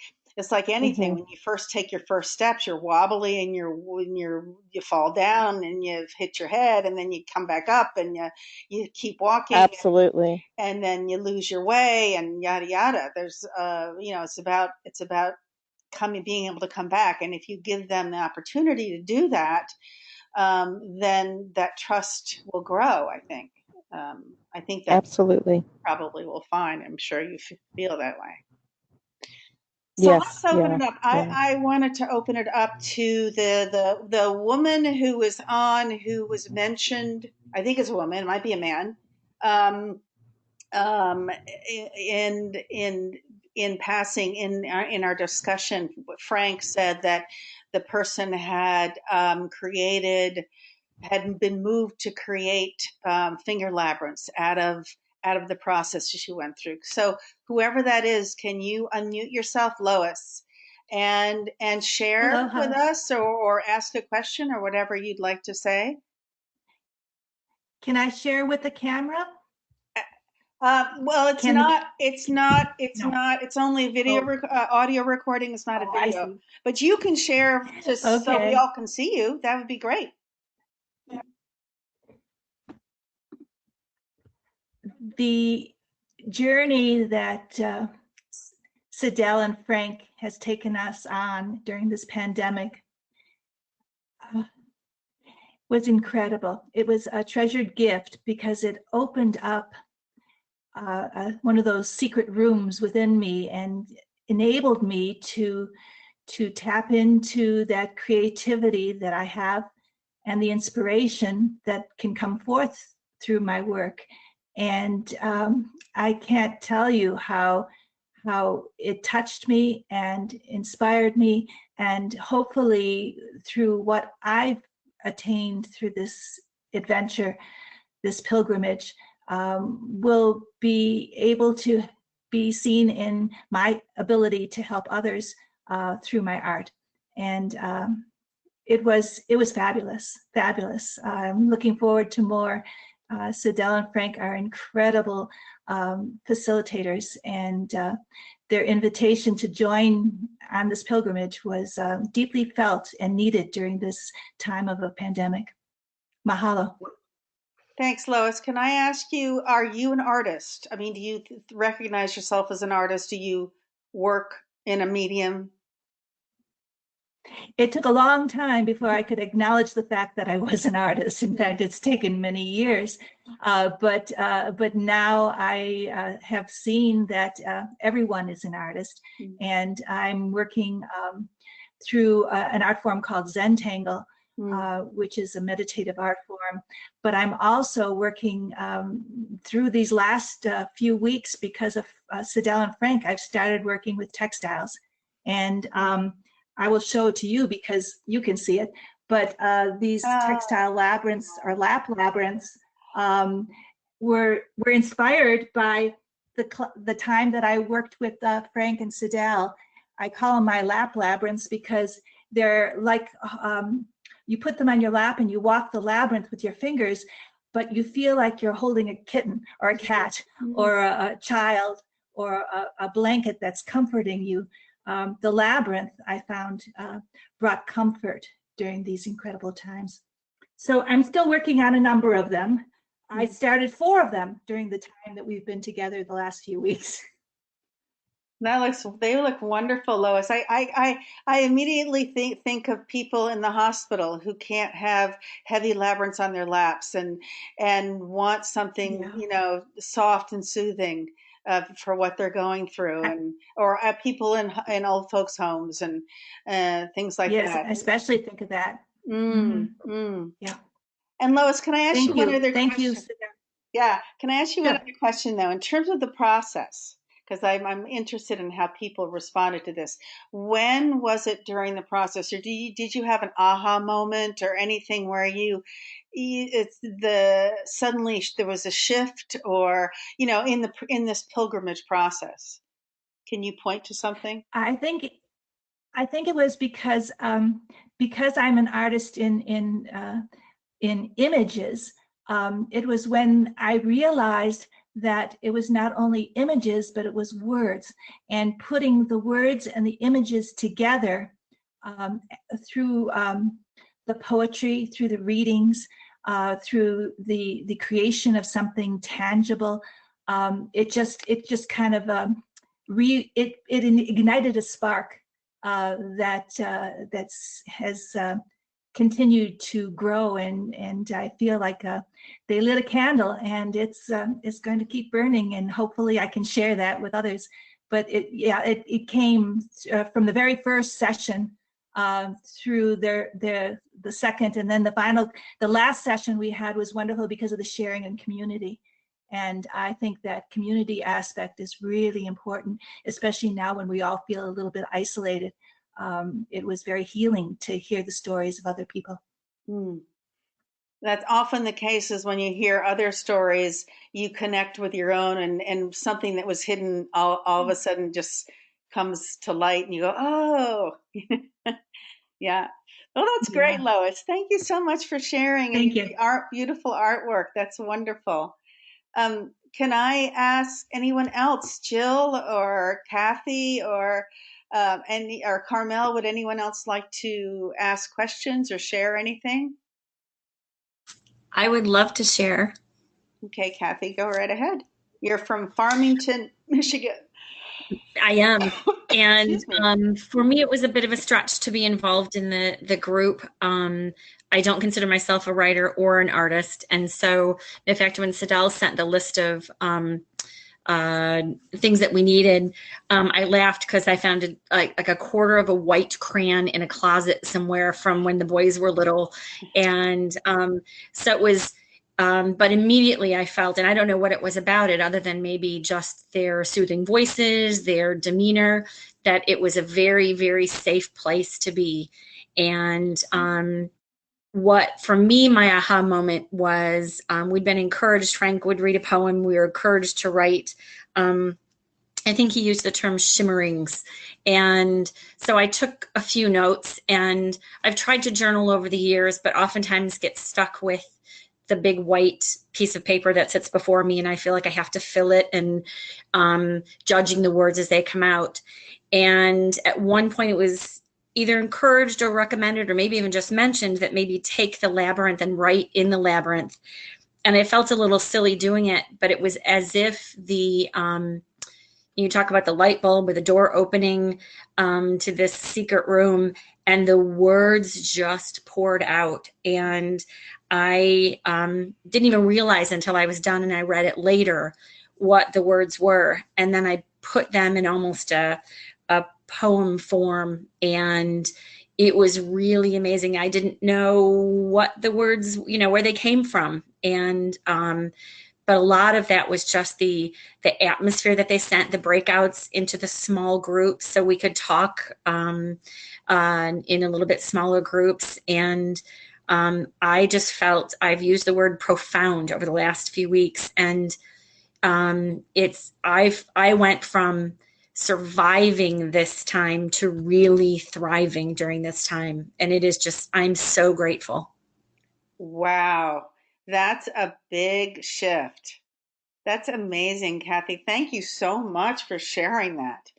anything. Hmm. When you first take your first steps, you're wobbly, and you fall down and you hit your head, and then you come back up, and you keep walking, Absolutely. and then you lose your way, and yada yada. There's you know, it's about being able to come back, and if you give them the opportunity to do that, then that trust will grow, I think. I think that's Absolutely. probably will find. I'm sure you feel that way. So let's Yes. open Yeah. it up. Yeah. I wanted to open it up to the woman who was on, who was mentioned. I think it's a woman. It might be a man. Um, in passing, in our discussion, Frank said that the person had been moved to create finger labyrinths out of the process she went through. So whoever that is, can you unmute yourself, Lois, and share with Aloha. us, or ask a question, or whatever you'd like to say? Can I share with the camera? Well, it's Can the not. It's not. It's no? not. It's only video, Oh, audio recording. It's not a I video. see. But you can share, just so we Okay. all can see you. That would be great. The journey that Sadelle and Frank has taken us on during this pandemic uh, was incredible. It was a treasured gift because it opened up one of those secret rooms within me and enabled me to tap into that creativity that I have and the inspiration that can come forth through my work. And I can't tell you how it touched me and inspired me, and hopefully through what I've attained through this adventure, this pilgrimage, will be able to be seen in my ability to help others through my art. And it was fabulous. I'm looking forward to more. Sadelle and Frank are incredible facilitators, and their invitation to join on this pilgrimage was deeply felt and needed during this time of a pandemic. Mahalo. Thanks, Lois. Can I ask you, are you an artist? I mean, do you recognize yourself as an artist? Do you work in a medium? It took a long time before I could acknowledge the fact that I was an artist. In fact, it's taken many years. But now I have seen that everyone is an artist, and I'm working through an art form called Zentangle, which is a meditative art form. But I'm also working through these last few weeks, because of Sadelle and Frank, I've started working with textiles. And I will show it to you because you can see it. But these textile labyrinths, or lap labyrinths, were inspired by the time that I worked with Frank and Sadelle. I call them my lap labyrinths because they're like, you put them on your lap and you walk the labyrinth with your fingers, but you feel like you're holding a kitten or a cat or a child or a blanket that's comforting you. The labyrinth, I found, brought comfort during these incredible times. So I'm still working on a number of them. I started 4 of them during the time that we've been together the last few weeks. They look wonderful, Lois. I immediately think of people in the hospital who can't have heavy labyrinths on their laps and want something, Yeah. you know, soft and soothing for what they're going through, and or people in old folks' homes and things like Yes, that. I especially think of that. Yeah. And Lois, can I ask you one other Thank you. question? Yeah. Can I ask you one Sure. other question though? In terms of the process, because I'm interested in how people responded to this. When was it during the process, or did you have an aha moment or anything where suddenly there was a shift, or you know, in this pilgrimage process? Can you point to something? I think it was because I'm an artist in images. It was when I realized that it was not only images, but it was words, and putting the words and the images together through the poetry, through the readings, through the creation of something tangible. It just kind of it ignited a spark that has continued to grow, and I feel like they lit a candle, and it's going to keep burning, and hopefully I can share that with others. But it came from the very first session through the second, and then the last session we had was wonderful because of the sharing and community. And I think that community aspect is really important, especially now when we all feel a little bit isolated. It was very healing to hear the stories of other people. That's often the case, is when you hear other stories, you connect with your own, and something that was hidden all of a sudden just comes to light, and you go, oh, yeah. Well, that's great, Yeah. Lois. Thank you so much for sharing, and Thank you. the beautiful artwork. That's wonderful. Can I ask anyone else, Jill or Kathy or Carmel? Would anyone else like to ask questions or share anything? I would love to share. Okay, Kathy, go right ahead. You're from Farmington, Michigan. I am. And Excuse me. for me, it was a bit of a stretch to be involved in the group. I don't consider myself a writer or an artist. And so, in fact, when Sadelle sent the list of things that we needed, I laughed because I found like a quarter of a white crayon in a closet somewhere from when the boys were little. And so it was, but immediately I felt, and I don't know what it was about it other than maybe just their soothing voices, their demeanor, that it was a very, very safe place to be. And what, for me, my aha moment was we'd been encouraged, Frank would read a poem, we were encouraged to write. I think he used the term shimmerings. And so I took a few notes, and I've tried to journal over the years, but oftentimes get stuck with the big white piece of paper that sits before me, and I feel like I have to fill it and judging the words as they come out. And at one point it was either encouraged or recommended or maybe even just mentioned that maybe take the labyrinth and write in the labyrinth. And I felt a little silly doing it, but it was as if you talk about the light bulb or the door opening to this secret room, and the words just poured out. And I didn't even realize until I was done and I read it later what the words were. And then I put them in almost a poem form, and it was really amazing. I didn't know what the words, where they came from. And but a lot of that was just the atmosphere that they sent, the breakouts into the small groups, so we could talk in a little bit smaller groups. And I just felt, I've used the word profound over the last few weeks, and I went from surviving this time to really thriving during this time, and it is just, I'm so grateful. Wow, that's a big shift. That's amazing, Kathy. Thank you so much for sharing that.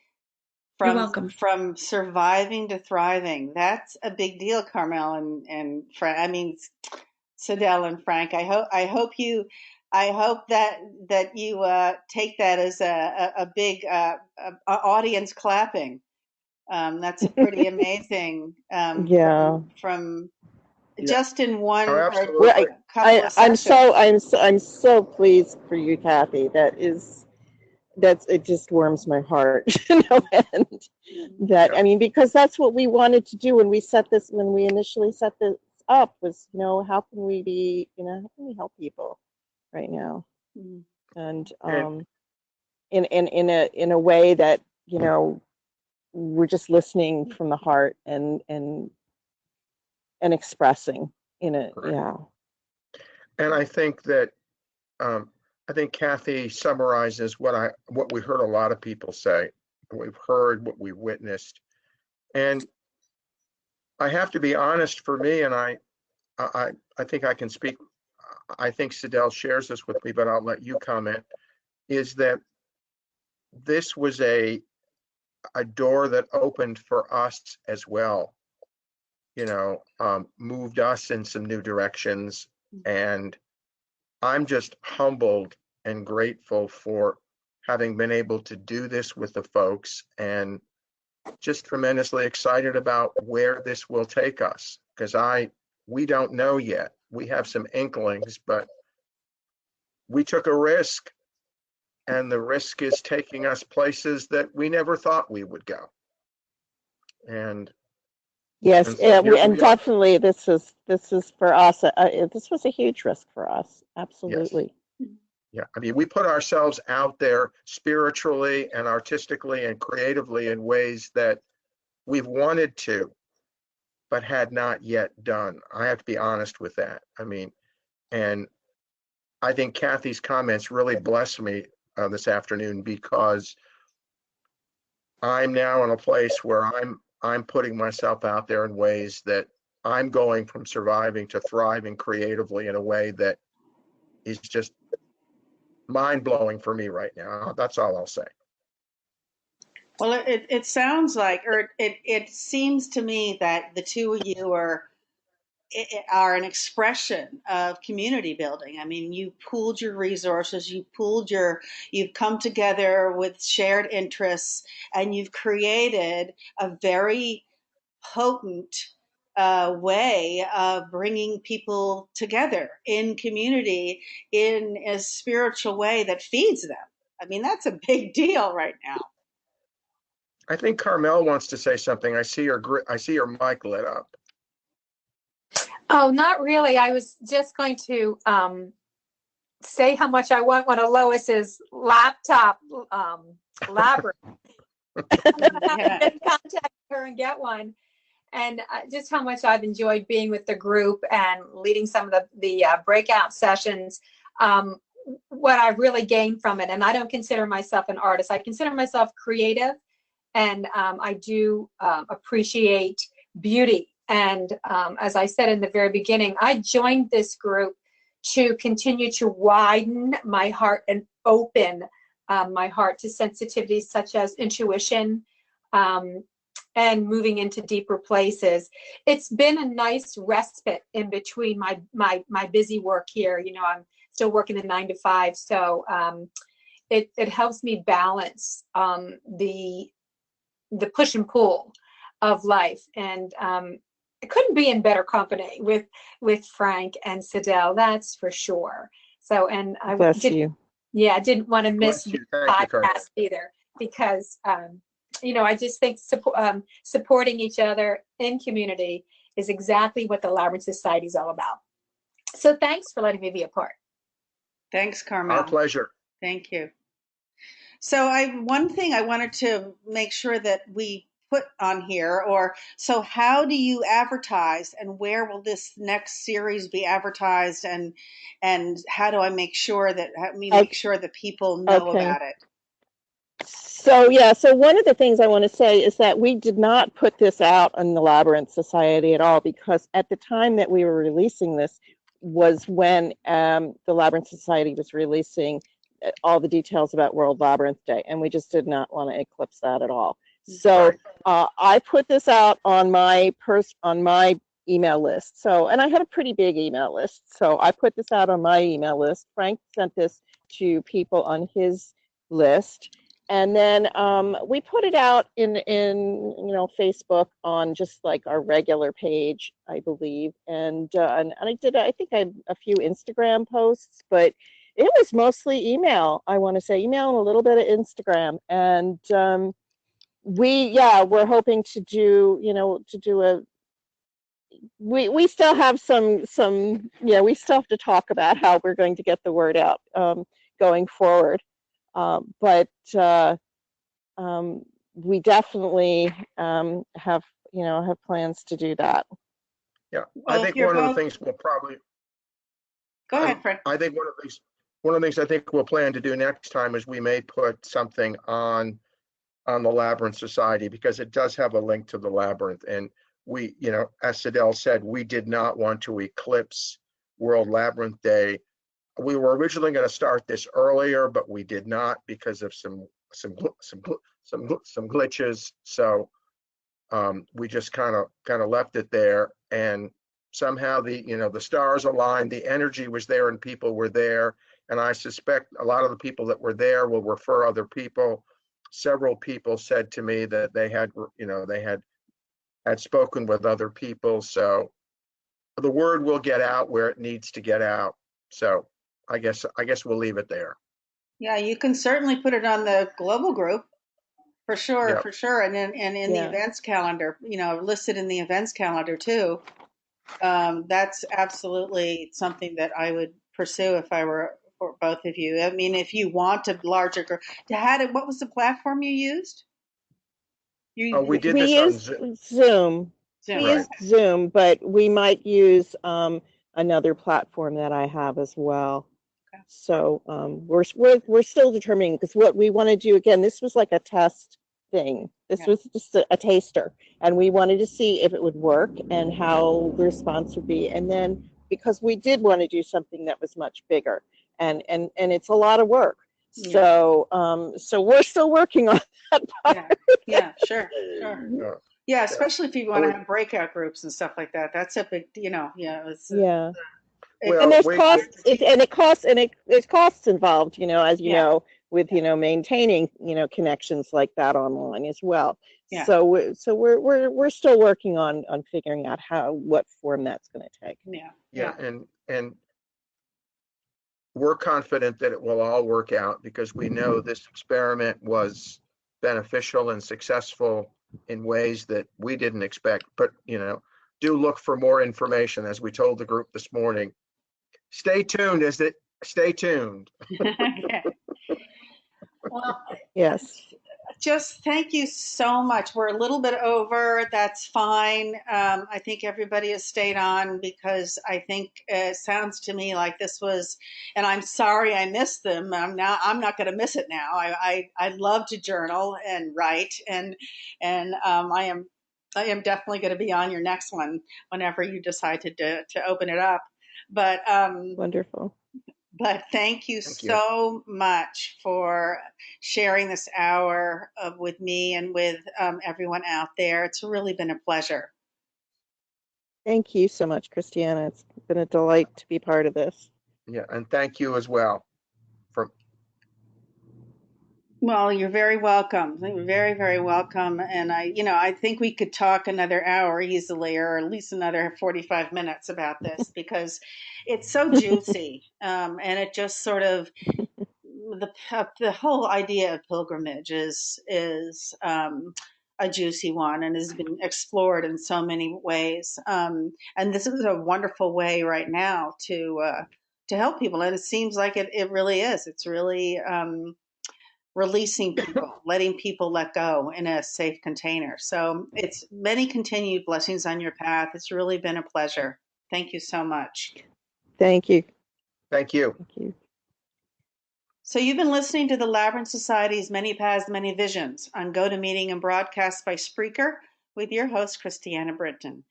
You're welcome. From surviving to thriving. That's a big deal, Carmel and Fred. I mean, Sadelle and Frank. I hope that you take that as a big audience clapping. That's pretty amazing. Yeah. From Yeah. just in one Oh, or absolutely. a couple of I'm sessions. I'm so pleased for you, Kathy. It just warms my heart, you know, and that, Yeah. I mean, because that's what we wanted to do when we initially set this up was, you know, how can we help people right now? Mhm. And And in a way that, you know, we're just listening from the heart and expressing in a, correct. yeah. And I think that I think Kathy summarizes what we heard a lot of people say. We've heard what we witnessed. And I have to be honest, for me, and I think I can speak, I think Sadelle shares this with me, but I'll let you comment, is that this was a door that opened for us as well, you know, moved us in some new directions. And I'm just humbled and grateful for having been able to do this with the folks, and just tremendously excited about where this will take us, because we don't know yet. We have some inklings, but we took a risk, and the risk is taking us places that we never thought we would go. And Yes, so here and we are. definitely this is for us. This was a huge risk for us. Yes. Absolutely. Yeah. I mean, we put ourselves out there spiritually and artistically and creatively in ways that we've wanted to, but had not yet done. I have to be honest with that. I mean, and I think Kathy's comments really blessed me this afternoon, because I'm now in a place where I'm putting myself out there in ways that I'm going from surviving to thriving creatively in a way that is just mind blowing for me right now. That's all I'll say. Well, it sounds like, or it seems to me that the two of you are an expression of community building. I mean, you pooled your resources, you've come together with shared interests, and you've created a very potent way of bringing people together in community in a spiritual way that feeds them. I mean, that's a big deal right now. I think Carmel wants to say something. I see your mic lit up. Oh, not really. I was just going to say how much I want one of Lois's laptop Labyrinths. I have to get in contact with her and get one. And just how much I've enjoyed being with the group and leading some of the breakout sessions. What I've really gained from it, and I don't consider myself an artist. I consider myself creative, and I do appreciate beauty. And as I said in the very beginning, I joined this group to continue to widen my heart and open my heart to sensitivities such as intuition, and moving into deeper places. It's been a nice respite in between my busy work here. You know, I'm still working the 9 to 5, so it helps me balance the push and pull of life. And I couldn't be in better company with Frank and Sadelle, that's for sure. So, and I didn't want to miss the podcast either, because you know, I just think supporting each other in community is exactly what the Labyrinth Society is all about. So thanks for letting me be a part. Thanks, Carmel. Our pleasure. Thank you. So one thing I wanted to make sure that we put on here, so how do you advertise, and where will this next series be advertised, and how do I make sure that people know about it? So yeah, so one of the things I want to say is that we did not put this out on the Labyrinth Society at all, because at the time that we were releasing this was when the Labyrinth Society was releasing all the details about World Labyrinth Day, and we just did not want to eclipse that at all. So I put this out on my email list. So, and I had a pretty big email list. So I put this out on my email list. Frank sent this to people on his list. And then we put it out in Facebook on just like our regular page, I believe. And I did, I think I had a few Instagram posts, but it was mostly email. I want to say email and a little bit of Instagram. And we're hoping to do, we still have we still have to talk about how we're going to get the word out going forward. But we definitely have plans to do that. Yeah, Well, I think one of the things we'll probably. Go ahead, Fred. I think one of the things I think we'll plan to do next time is we may put something on the Labyrinth Society, because it does have a link to the Labyrinth, and we, as Sadelle said, we did not want to eclipse World Labyrinth Day. We were originally going to start this earlier, but we did not because of some glitches. So we just kind of left it there, and somehow the stars aligned, the energy was there, and people were there. And I suspect a lot of the people that were there will refer other people. Several people said to me that they had spoken with other people. So the word will get out where it needs to get out. So I guess we'll leave it there. Yeah, you can certainly put it on the global group for sure, Yep. for sure. And in the events calendar, listed in the events calendar too. That's absolutely something that I would pursue if I were for both of you. I mean, if you want a larger group, what was the platform you used? We did we this on used Zoom. We used Zoom, but we might use another platform that I have as well. Okay. So we're still determining, because what we want to do, again, this was like a test thing. This was just a taster, and we wanted to see if it would work and how the response would be. And then, because we did want to do something that was much bigger, and it's a lot of work. Yeah. So we're still working on that part. Yeah, sure. Yeah, especially if you want to have breakout groups and stuff like that. That's a big, And there's costs, there's costs involved, as you know, with maintaining connections like that online as well. Yeah. So we're still working on figuring out what form that's going to take. Yeah, and we're confident that it will all work out, because we know this experiment was beneficial and successful in ways that we didn't expect. But do look for more information, as we told the group this morning. Stay tuned. Stay tuned. Well, yes. Just thank you so much. We're a little bit over. That's fine. I think everybody has stayed on, because I think it sounds to me like this was, and I'm sorry I missed them. I'm not going to miss it now. I love to journal and write, and I am definitely going to be on your next one whenever you decide to open it up. But wonderful. But thank you so much for sharing this hour with me and with everyone out there. It's really been a pleasure. Thank you so much, Christiana. It's been a delight to be part of this. Yeah, and thank you as well. Well, you're very welcome. You're very, very welcome. And I think we could talk another hour easily, or at least another 45 minutes about this, because it's so juicy. And it just sort of, the whole idea of pilgrimage is a juicy one, and has been explored in so many ways. And this is a wonderful way right now to help people. And it seems like it really is. It's really, releasing people, letting people let go in a safe container. So it's many continued blessings on your path. It's really been a pleasure. Thank you so much. Thank you. Thank you. Thank you. So you've been listening to the Labyrinth Society's Many Paths, Many Visions on GoToMeeting and broadcast by Spreaker with your host, Christiana Brinton.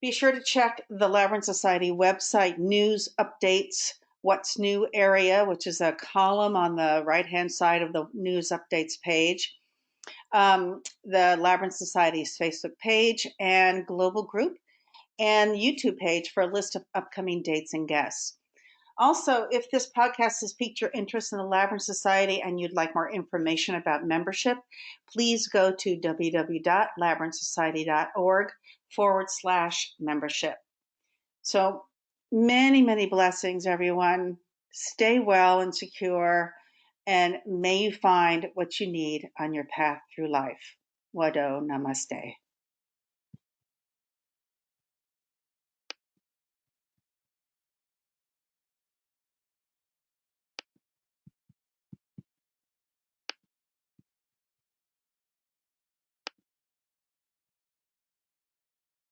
Be sure to check the Labyrinth Society website news updates, What's New area, which is a column on the right-hand side of the news updates page, the Labyrinth Society's Facebook page and global group, and YouTube page for a list of upcoming dates and guests. Also, if this podcast has piqued your interest in the Labyrinth Society and you'd like more information about membership, please go to www.labyrinthsociety.org/membership. So many blessings, everyone. Stay well and secure, and may you find what you need on your path through life. Wado Namaste.